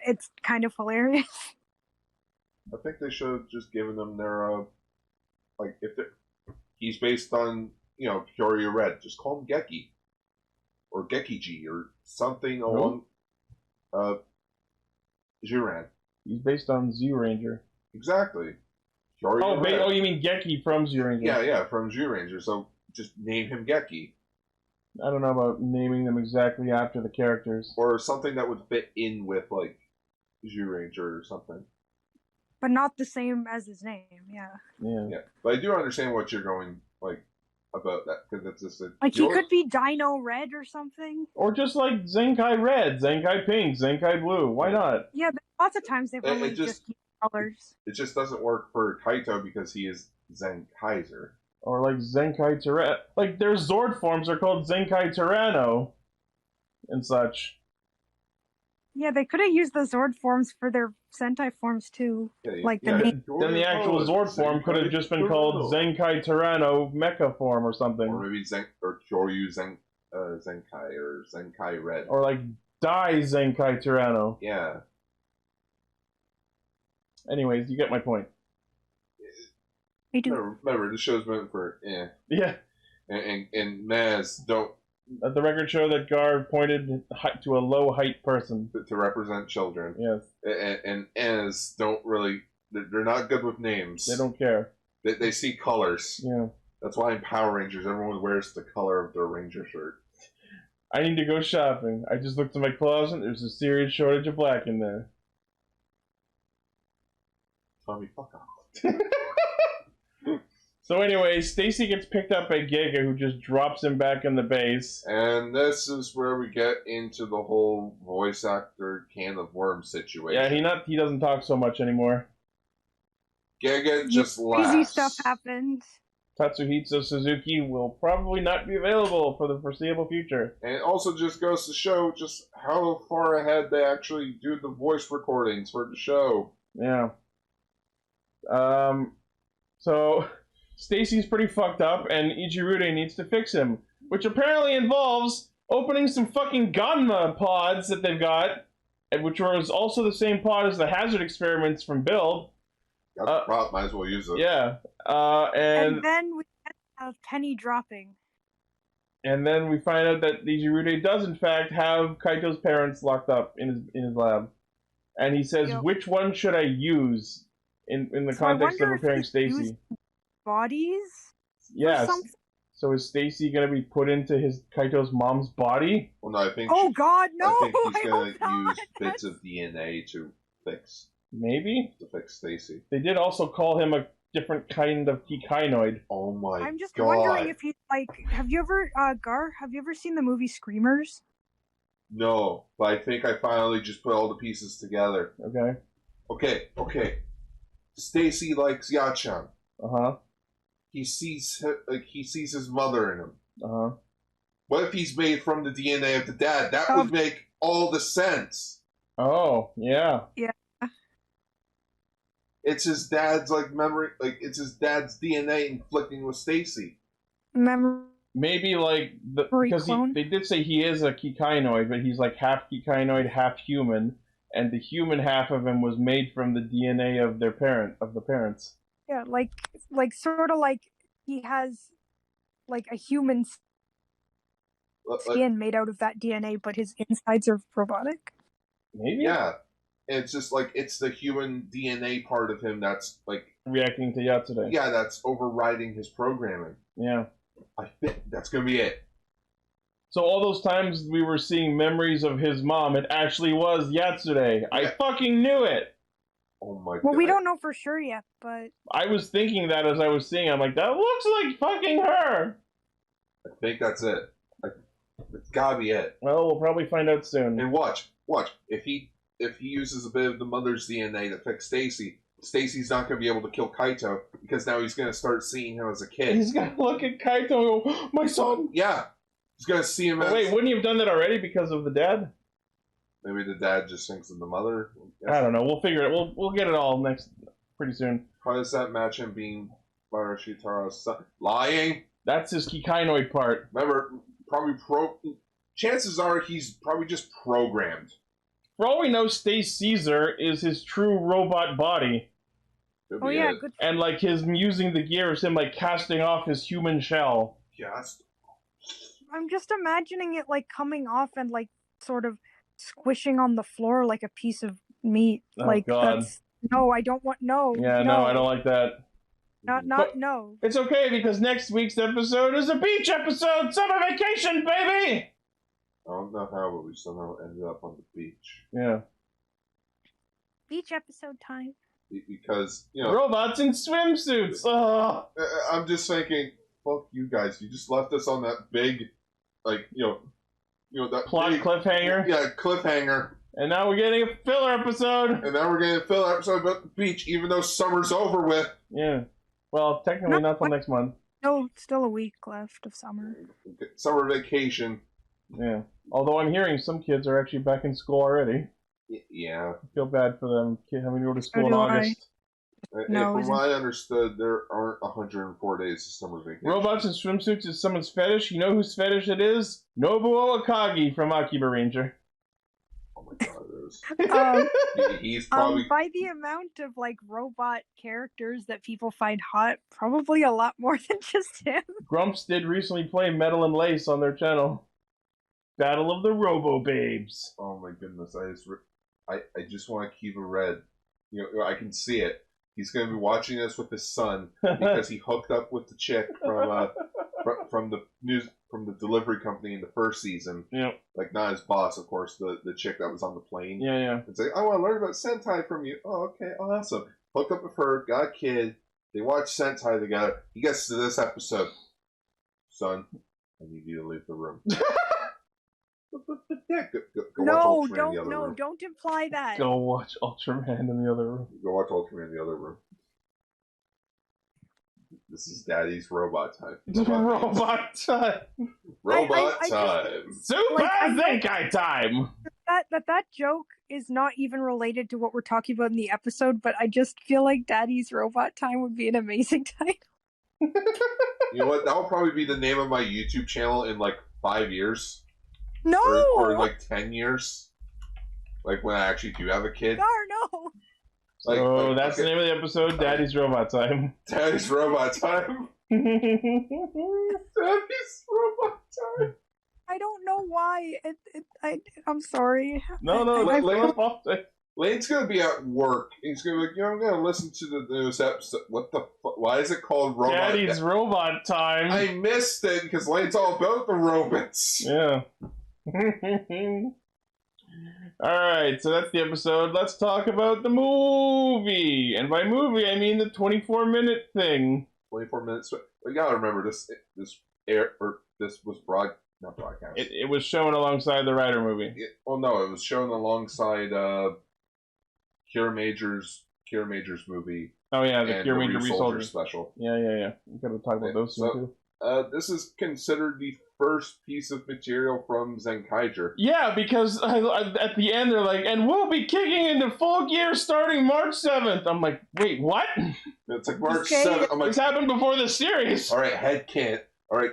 it's kind of hilarious. I think they should have just given them their he's based on Kyoryu Red, just call him Geki or Gekiji or something along Juran. He's based on Zyuranger. Exactly. Kyoryu Red. You mean Geki from Zyuranger? Yeah, from Zyuranger. So just name him Geki. I don't know about naming them exactly after the characters. Or something that would fit in with, like, Zyuranger or something. But not the same as his name, yeah. Yeah. But I do understand what you're going, about that, because it's just he could be Dino Red or something. Or just like Zenkai Red, Zenkai Pink, Zenkai Blue. Why not? Yeah, but lots of times they've only just used colors. It just doesn't work for Kaito because he is Zenkaiser. Or like Zenkai Tyranno. Like their Zord forms are called Zenkai Tyranno and such. Yeah, they could have used the Zord forms for their Sentai forms too. Then the actual Zord form could have just been called Zenkai Tyranno Mecha form or something. Or maybe Kyoryu Zenkai or Zenkai Red. Or like Dai Zenkai Tyranno. Yeah. Anyways, you get my point. I do. Remember, the show's meant for Yeah. And Maz don't. Let the record show that Gar pointed to a low height person to represent children. Yes. And as don't really. They're not good with names. They don't care. They see colors. Yeah. That's why in Power Rangers, everyone wears the color of their Ranger shirt. I need to go shopping. I just looked in my closet. There's a serious shortage of black in there. Tommy, fuck off. So anyway, Stacey gets picked up by Giga, who just drops him back in the base. And this is where we get into the whole voice actor can of worms situation. Yeah, he doesn't talk so much anymore. Giga just laughs. Crazy stuff happened. Tatsuhito Suzuki will probably not be available for the foreseeable future. And it also just goes to show just how far ahead they actually do the voice recordings for the show. Yeah. So Stacey's pretty fucked up, and Ichirude needs to fix him, which apparently involves opening some fucking Ganma pods that they've got, which was also the same pod as the hazard experiments from Build. Got the prop, might as well use it. Yeah. And then we have Penny dropping. And then we find out that Nijirude does in fact have Kaito's parents locked up in his lab. And he says, which one should I use in the context of repairing Stacey? Bodies? Yes. So is Stacey going to be put into Kaito's mom's body? Well, no, I think. Oh God, no! I think he's going to use bits of DNA to fix. Maybe to fix Stacey. They did also call him a different kind of Kikainoid. Oh my God! I'm just wondering if he's like. Have you ever, Gar? Have you ever seen the movie Screamers? No, but I think I finally just put all the pieces together. Okay. Stacey likes Yachan. He sees his mother in him. What if he's made from the DNA of the dad? That would make all the sense. Oh, yeah. Yeah. It's his dad's memory, it's his dad's DNA inflicting with Stacey. Maybe because they did say he is a Kikainoid, but he's like half Kikainoid, half human, and the human half of him was made from the DNA of the parents. Yeah, sort of like he has like a human skin made out of that DNA, but his insides are robotic. Maybe. Yeah. And it's just it's the human DNA part of him that's reacting to Yatsude. Yeah, that's overriding his programming. Yeah. I think that's gonna be it. So all those times we were seeing memories of his mom, it actually was Yatsude. Yeah. I fucking knew it. Oh my God. Well, we don't know for sure yet, but I was thinking that as I was seeing it. I'm like, that looks like fucking her. I think that's it. It's gotta be it. Well, we'll probably find out soon. And watch. If he uses a bit of the mother's DNA to fix Stacey, Stacey's not going to be able to kill Kaito because now he's going to start seeing him as a kid. He's going to look at Kaito and go, oh, my son! Yeah. He's going to see him as... Wait, wouldn't he have done that already because of the dad? Maybe the dad just thinks of the mother. I don't know. We'll figure it. We'll get it all pretty soon. How does that match him being Barashitaro's son? Lying? That's his Kikainoid part. Remember, chances are he's probably just programmed. For all we know, Stace Caesar is his true robot body. Oh yeah, good. And his using the gear is him casting off his human shell. Yes. I'm just imagining it coming off and sort of squishing on the floor like a piece of meat. Oh God. No, I don't want Yeah, no, I don't like that. No. It's okay because next week's episode is a beach episode, summer vacation, baby. I don't know how, but we somehow ended up on the beach. Yeah. Beach episode time. Because, robots in swimsuits. Oh. I'm just thinking, fuck you guys. You just left us on that big, that plot big, cliffhanger. Yeah, cliffhanger. And now we're getting a filler episode. About the beach, even though summer's over with. Yeah. Well, technically not till next month. No, still a week left of summer. Summer vacation. Yeah. Although I'm hearing some kids are actually back in school already. Yeah. I feel bad for them having to go to school in August. From what I understood, there aren't 104 days of summer vacation. Robots in swimsuits is someone's fetish. You know whose fetish it is? Nobuo Akagi from Akiba Ranger. Oh my God, it is. He's probably... by the amount of robot characters that people find hot, probably a lot more than just him. Grumps did recently play Metal and Lace on their channel. Battle of the Robo Babes. Oh my goodness! I just want to keep it red. I can see it. He's going to be watching this with his son because he hooked up with the chick from the delivery company in the first season. Yeah. Not his boss, of course, the chick that was on the plane. Yeah. And say, I want to learn about Sentai from you. Oh, okay, awesome. Hooked up with her, got a kid. They watch Sentai together. He gets to this episode. Son, I need you to leave the room. No, don't imply that. Go watch Ultraman in the other room. Go watch Ultraman in the other room. This is Daddy's robot time. Robot time. Robot time. Super Zenkai time. That joke is not even related to what we're talking about in the episode, but I just feel like Daddy's robot time would be an amazing title. You know what? That will probably be the name of my YouTube channel in 5 years. No! Or in 10 years. When I actually do have a kid. No. So that's the name of the episode, Daddy's Robot Time. Daddy's Robot Time. Daddy's Robot Time. I don't know why. I'm sorry. No, Lane's gonna be at work. He's gonna be like, I'm gonna listen to the news episode. What the fuck? Why is it called Robot Daddy's Robot Time? I missed it because Lane's all about the robots. Yeah. Alright, so that's the episode. Let's talk about the movie. And by movie, I mean the 24-minute thing. 24 minutes. We gotta remember this was not broadcast. It was shown alongside the Rider movie. It was shown alongside Kira Major's movie. Oh yeah, the Kira Major Resoldier Resoldier special. Yeah. We gotta talk about those two too. This is considered the first piece of material from Zenkaiger. Yeah, because at the end they're like, and we'll be kicking into full gear starting March 7th. I'm like, wait, what? It's like March 7th. I'm like, this happened before the series. All right, head can't. All right,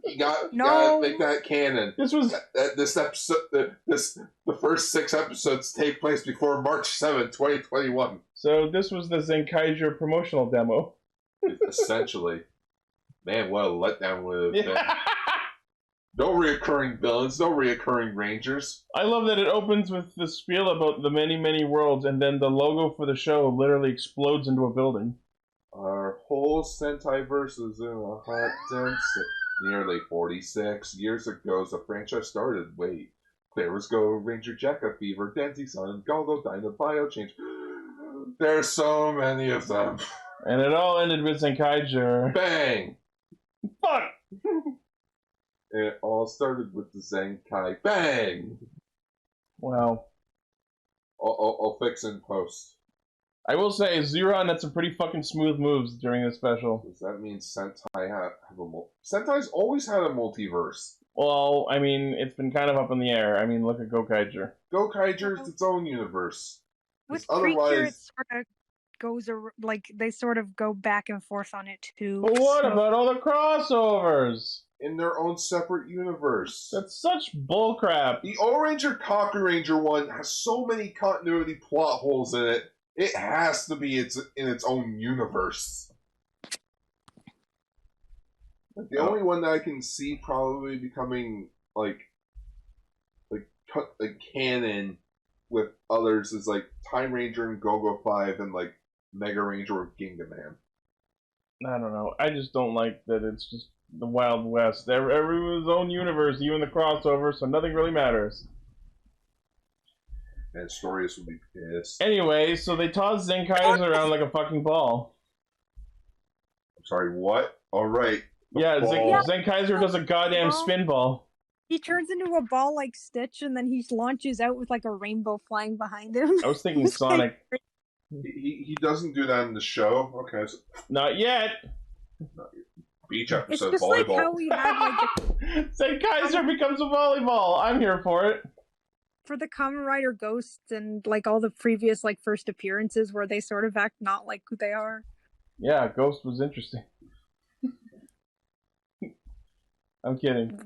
you gotta make that canon. This was this episode. The first 6 episodes take place before March 7th, 2021. So this was the Zenkaiger promotional demo. Essentially, man, what a letdown would have been. No reoccurring villains, no reoccurring rangers. I love that it opens with the spiel about the many, many worlds, and then the logo for the show literally explodes into a building. Our whole Sentai verse is in a hot, dense... Nearly 46 years ago, the franchise started. Wait. Clearers Go, Ranger Jekka, Fever, Denzi Sun, Golgo, Dyna, Bio Change. There's so many of them. And it all ended with Zenkaiger. Bang! Fuck! It all started with the Zenkai. Bang! Wow. I'll fix in post. I will say, Zeron had some pretty fucking smooth moves during this special. Does that mean Sentai have Sentai's always had a multiverse. Well, I mean, it's been kind of up in the air. I mean, look at Gokaiger. Gokaiger is its own universe. With Creature, it sort of goes, like, they sort of go back and forth on it, too. But what about all the crossovers? In their own separate universe. That's such bullcrap. The O-Ranger Kaku Ranger one has so many continuity plot holes in it. It has to be in its own universe. The only one that I can see probably becoming like canon with others is like Time Ranger and Go-Go 5 and like Mega Ranger with Ginga Man. I don't know. I just don't like that it's just the Wild West. Everyone's own universe, even the crossover, so nothing really matters. And Storius would be pissed. Anyway, so they toss Zenkaigers around like a fucking ball. I'm sorry, what? All right. Yeah, Zenkaiger does a goddamn spin ball. He turns into a ball like Stitch, and then he launches out with like a rainbow flying behind him. I was thinking Sonic. He doesn't do that in the show. Okay. So... Not yet. Beach episode it's just volleyball. Like how we had like Zenkaiger becomes a volleyball. I'm here for it. For the Kamen Rider Ghosts and like all the previous like first appearances where they sort of act not like who they are. Yeah, Ghost was interesting. I'm kidding.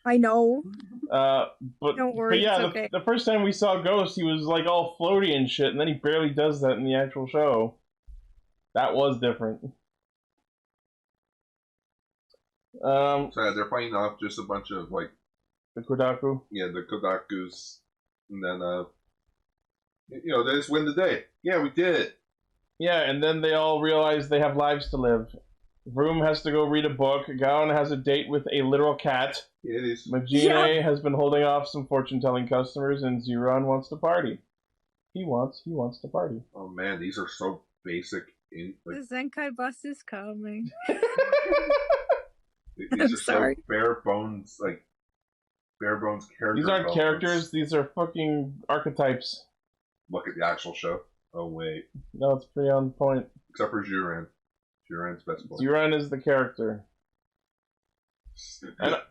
I know. But don't worry. But yeah, it's okay. the first time we saw Ghost, he was like all floaty and shit, and then he barely does that in the actual show. That was different. So they're fighting off just a bunch of like the Kodaku. Yeah, the Kodakus, and then they just win the day. Yeah, we did it. Yeah, and then they all realize they have lives to live. Vroom has to go read a book. Gaon has a date with a literal cat. It is. Majine has been holding off some fortune-telling customers, and Zeron wants to party. He wants to party. Oh man, these are so basic. The Zenkai bus is coming. These are so bare bones characters. These aren't characters. These are fucking archetypes. Look at the actual show. Oh wait. No, it's pretty on point. Except for Juran. Juran's best boy. Zeron is the character.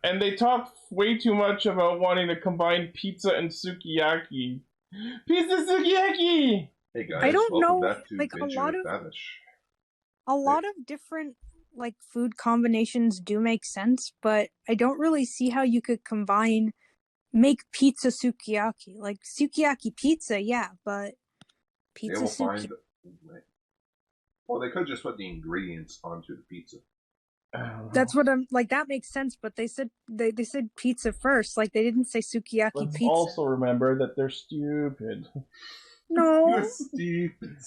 And they talk way too much about wanting to combine pizza and sukiyaki. Pizza sukiyaki! Hey guys, I don't know, like a lot of different like food combinations do make sense, but I don't really see how you could make pizza sukiyaki. Like sukiyaki pizza, yeah, but They Pizza will soup. find. Well, they could just put the ingredients onto the pizza. That's what I'm like. That makes sense, but they said they said pizza first. Like they didn't say sukiyaki Let's pizza. also remember that they're stupid. No. You're stupid.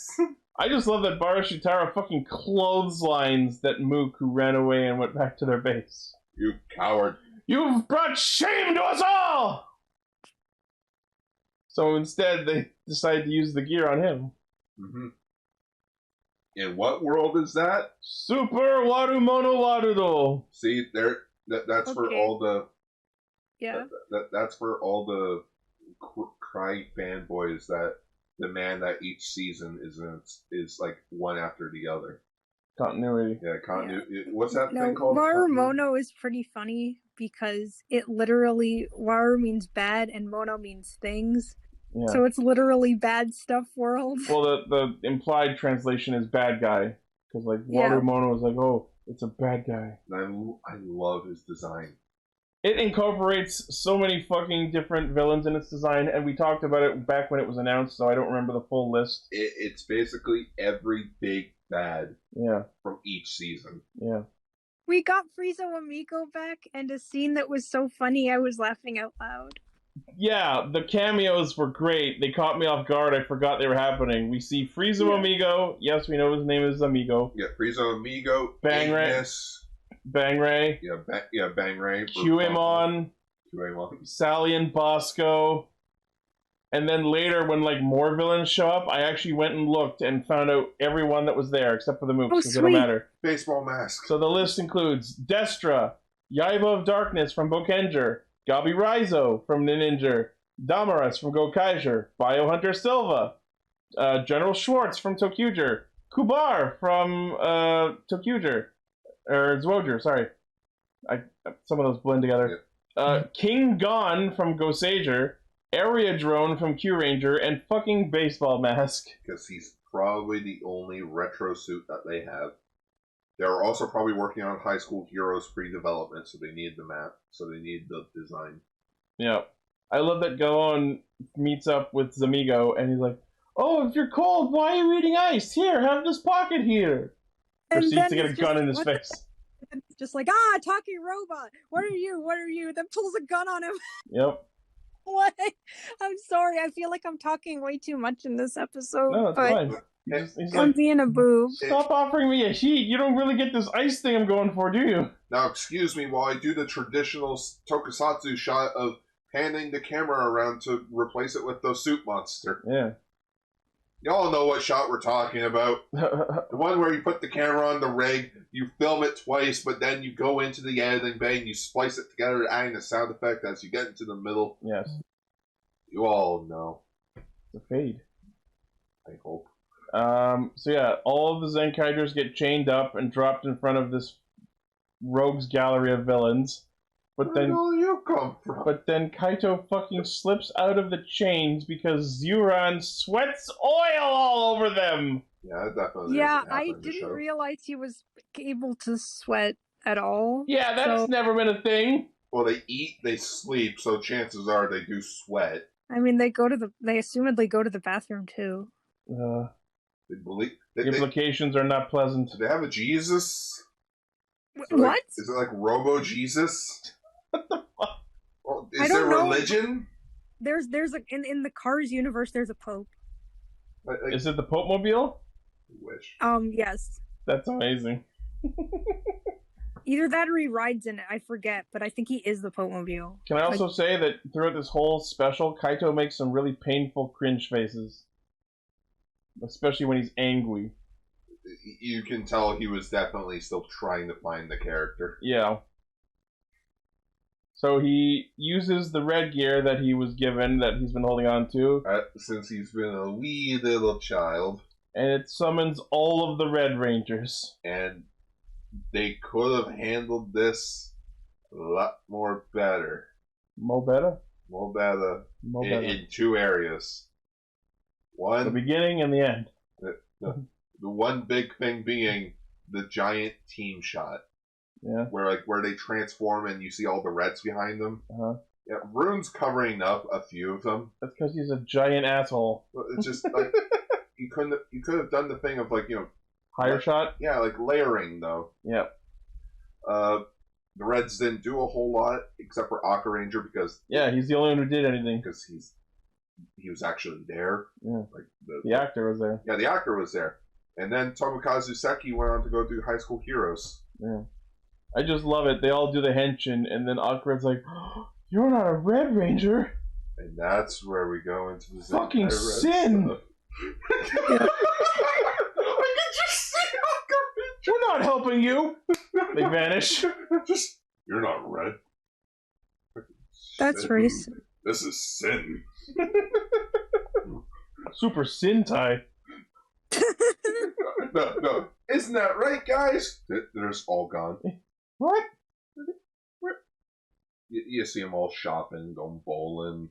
I just love that Barashitara fucking clotheslines that Mook who ran away and went back to their base. You coward. You've brought shame to us all! So instead, they decide to use the gear on him. Mm-hmm. In what world is that? Super Warumono Warudo! See, that's for all the... Yeah. That's for all the crying fanboys that demand that each season is like one after the other. Continuity. Yeah, continuity. What's that No, thing called? Warumono is pretty funny because it literally Waru means bad and Mono means things. Yeah. So it's literally bad stuff world. Well, the implied translation is bad guy. Because, like, Yeah. Warumono is like, oh, it's a bad guy. I love his design. It incorporates so many fucking different villains in its design, and we talked about it back when it was announced, so I don't remember the full list. It's basically every big bad from each season. Yeah. We got Frieza Amigo back, and a scene that was so funny I was laughing out loud. Yeah, the cameos were great. They caught me off guard. I forgot they were happening. We see Frieza Amigo. Yes, we know his name is Amigo. Yeah, Frieza Amigo. Bang Ray. Bang Ray. Yeah, Bang Ray. QAmon. Sally and Bosco. And then later, when like more villains show up, I actually went and looked and found out everyone that was there except for the Mooks, because they don't matter. Baseball mask. So the list includes Destra, Yaiba of Darkness from Bokenger, Gabi Raizo from Ninja, Damaras from Zenkaiger, Biohunter Silva, General Schwartz from Tokuger, Kubar from Tokuger, or Zwoger, sorry. Some of those blend together. King Gon from Gosager, Area Drone from Q Ranger, and fucking Baseball Mask. Because he's probably the only retro suit that they have. They're also probably working on High School Heroes pre-development, so they need the map, so they need the design. Yeah. I love that Gon meets up with Zamigo, and he's like, oh, if you're cold, why are you eating ice? Here, have this pocket here. Proceeds to get a gun in his face. Just like, talking robot. What are you? Then pulls a gun on him. Yep. What? I'm sorry. I feel like I'm talking way too much in this episode. No, it's fine. He's I'm like, being a boob. Stop offering me a heat. You don't really get this ice thing I'm going for, do you? Now, excuse me while I do the traditional tokusatsu shot of panning the camera around to replace it with the suit monster. Yeah. Y'all know what shot we're talking about. The one where you put the camera on the rig, you film it twice, but then you go into the editing bay and you splice it together, adding a sound effect as you get into the middle. Yes. You all know. It's a fade. I hope. So yeah, all of the Zenkaigers get chained up and dropped in front of this rogues gallery of villains. But Where then do you come from? But then Kaito fucking slips out of the chains because Zuran sweats oil all over them. Yeah, that definitely. Yeah, I didn't realize he was able to sweat at all. Yeah, that's never been a thing. Well, they eat, they sleep, so chances are they do sweat. I mean, they assumedly go to the bathroom too. They believe the implications are not pleasant. Do they have a Jesus? What? Is it like Robo Jesus? What the fuck? Well, is there religion? There's in the Cars universe. There's a Pope. Is it the Pope Mobile? I wish. Yes. That's amazing. Either that or he rides in it. I forget, but I think he is the Pope Mobile. Can I also say that throughout this whole special, Kaito makes some really painful cringe faces, especially when he's angry. You can tell he was definitely still trying to find the character. Yeah. So he uses the red gear that he was given, that he's been holding on to. Since he's been a wee little child. And it summons all of the Red Rangers. And they could have handled this a lot more better. More better? More better. In two areas. One, the beginning and the end. The one big thing being the giant team shot. Yeah. Where they transform and you see all the Reds behind them. Uh-huh. Yeah, Rune's covering up a few of them. That's because he's a giant asshole. It's just like you could have done the thing of like Higher shot. Yeah, like layering though. Yeah. The Reds didn't do a whole lot except for Aka Ranger because he's the only one who did anything because he was actually there. Yeah. Like the actor was there. Yeah, the actor was there. And then Tomokazu Seki went on to go do High School Heroes. Yeah. I just love it. They all do the henshin, and then Aquared's like, oh, "You're not a Red Ranger." And that's where we go into the fucking sin. I can just see Aquared. We're not helping you. They vanish. You're not red. That's racist. This is sin. Super Sentai. No. Isn't that right, guys? They're just all gone. What? You see them all shopping, going bowling,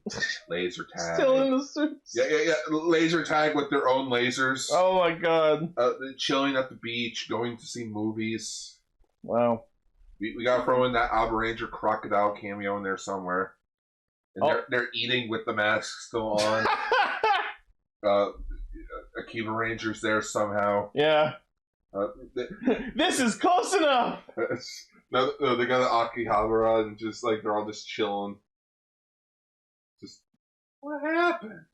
laser tag. Still in the suits. Yeah. Laser tag with their own lasers. Oh my god. Chilling at the beach, going to see movies. Wow. We gotta throw in that Alba Ranger crocodile cameo in there somewhere. And they're eating with the mask still on. Akiba Ranger's there somehow. Yeah. This is close enough! No, they got an Akihabara and just like they're all just chilling. Just what happened?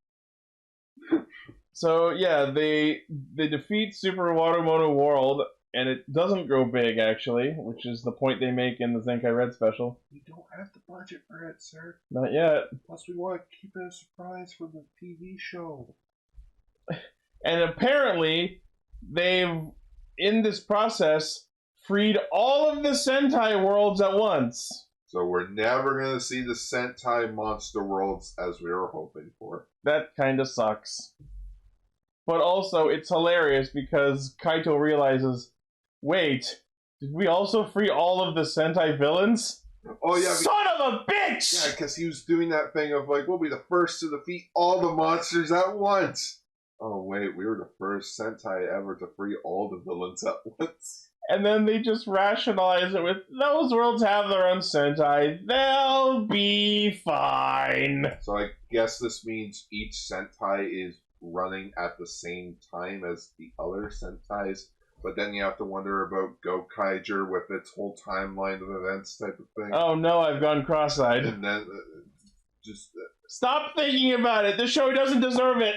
So yeah, they defeat Super Watermono World, and it doesn't grow big actually, which is the point they make in the Zenkai Red special. We don't have the budget for it, sir. Not yet. Plus, we want to keep it a surprise for the TV show. And apparently, they've in this process freed all of the Sentai worlds at once. So we're never going to see the Sentai monster worlds as we were hoping for. That kind of sucks. But also, it's hilarious because Kaito realizes, wait, did we also free all of the Sentai villains? Oh yeah, Son of a bitch! Yeah, because he was doing that thing of like, we'll be the first to defeat all the monsters at once. Oh wait, we were the first Sentai ever to free all the villains at once. And then they just rationalize it with, those worlds have their own Sentai. They'll be fine. So I guess this means each Sentai is running at the same time as the other Sentais. But then you have to wonder about Zenkaiger with its whole timeline of events type of thing. Oh no, I've gone cross-eyed. And then Stop thinking about it. This show doesn't deserve it.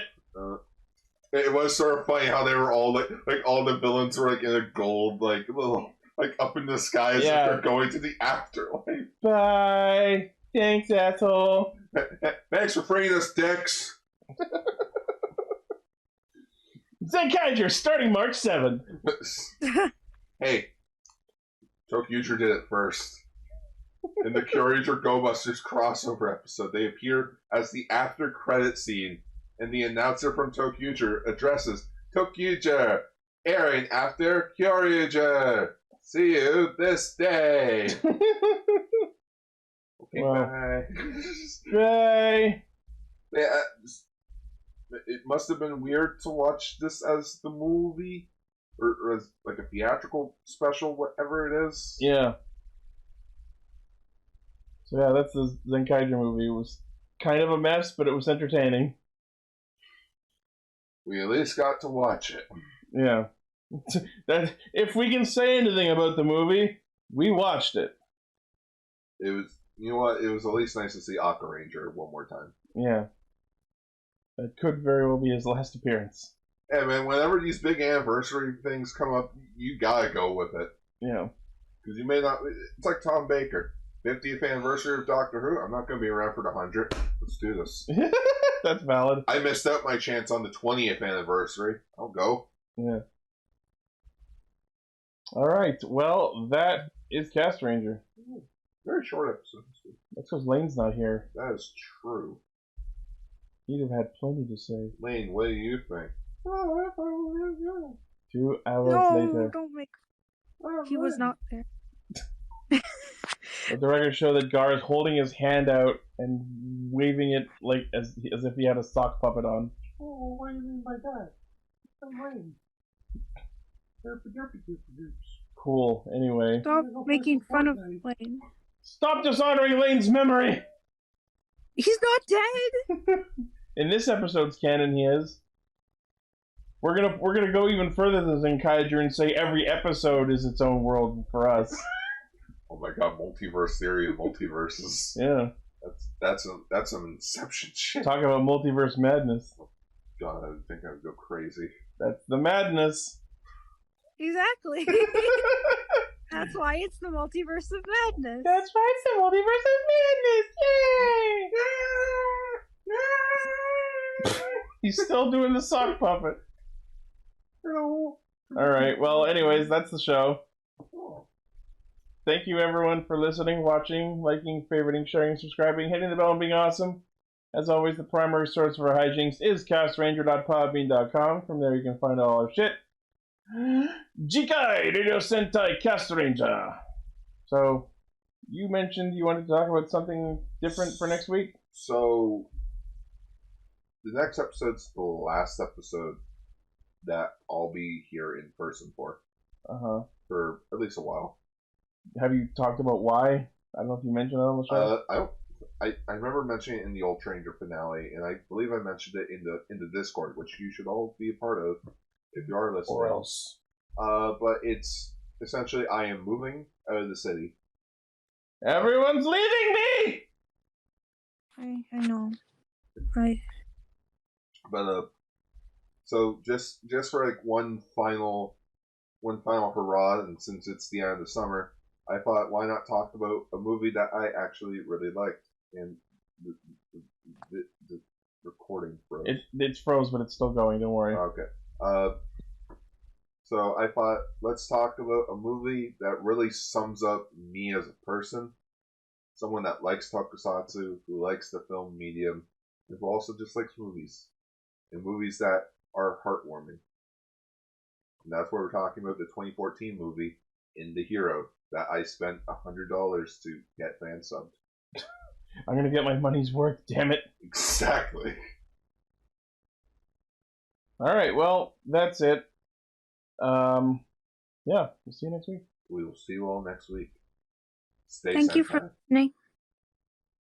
It was sort of funny how they were all like all the villains were like in a gold, like little, like up in the sky as if they're going to the afterlife. Bye. Thanks, asshole. Thanks for freeing us, dicks. Zenkaiger starting March 7th. Hey, Tokuger did it first. In the Kyoryuger Go Busters crossover episode, they appear as the after credit scene. And the announcer from Tokuger addresses Tokuger, airing after Kyoryuger. See you this day. Okay, bye. Bye. Yeah, it must have been weird to watch this as the movie, or as like a theatrical special, whatever it is. Yeah. So yeah, that's the Zenkaiger movie. It was kind of a mess, but it was entertaining. We at least got to watch it. Yeah. That if we can say anything about the movie, we watched it. It was, you know what? It was at least nice to see Aka Ranger one more time. Yeah. That could very well be his last appearance. Hey man, whenever these big anniversary things come up, you gotta go with it. Yeah. Because you may not. It's like Tom Baker. 50th anniversary of Doctor Who. I'm not going to be around for the 100th. Let's do this. That's valid. I missed out my chance on the 20th anniversary. I'll go. Yeah. All right. Well, that is Castranger. Very short episode. That's because Lane's not here. That is true. He'd have had plenty to say. Lane, what do you think? 2 hours later. No, don't make... He was not there. Let the record show that Gar is holding his hand out and waving it like as if he had a sock puppet on. Oh, what do you mean by that? I'm Lane. Cool. Anyway. Stop making fun of Lane. Stop dishonoring Lane's memory! He's not dead! In this episode's canon, he is. We're gonna go even further than Zenkaiger and say every episode is its own world for us. Oh my god, multiverse theory of multiverses. Yeah. That's some Inception shit. Talk about multiverse madness. God, I think I would go crazy. That's the madness. Exactly. That's why it's the multiverse of madness. That's right, it's the multiverse of madness. Yay! He's still doing the sock puppet. Alright, well, anyways, that's the show. Thank you, everyone, for listening, watching, liking, favoriting, sharing, subscribing, hitting the bell, and being awesome. As always, the primary source for our hijinks is castranger.podbean.com. From there, you can find all our shit. Kikai, Radio Sentai Castranger. So, you mentioned you wanted to talk about something different for next week? So, the next episode's the last episode that I'll be here in person for. Uh-huh. For at least a while. Have you talked about why? I don't know if you mentioned it on the show. I remember mentioning it in the Old Stranger finale, and I believe I mentioned it in the Discord, which you should all be a part of if you are listening. Or else. But it's essentially I am moving out of the city. Everyone's leaving me! I know. Right. But so just for like one final hurrah, and since it's the end of summer, I thought why not talk about a movie that I actually really liked, and the recording froze. It's froze, but it's still going. Don't worry. Okay. So I thought let's talk about a movie that really sums up me as a person, someone that likes tokusatsu, who likes the film medium, and who also just likes movies, and movies that are heartwarming. And that's what we're talking about, the 2014 movie, In the Hero, that I spent $100 to get fan subbed. I'm gonna get my money's worth, damn it. Exactly. Alright, well, that's it. Yeah, we'll see you next week. We will see you all next week. Stay Thank you for Sentai. listening.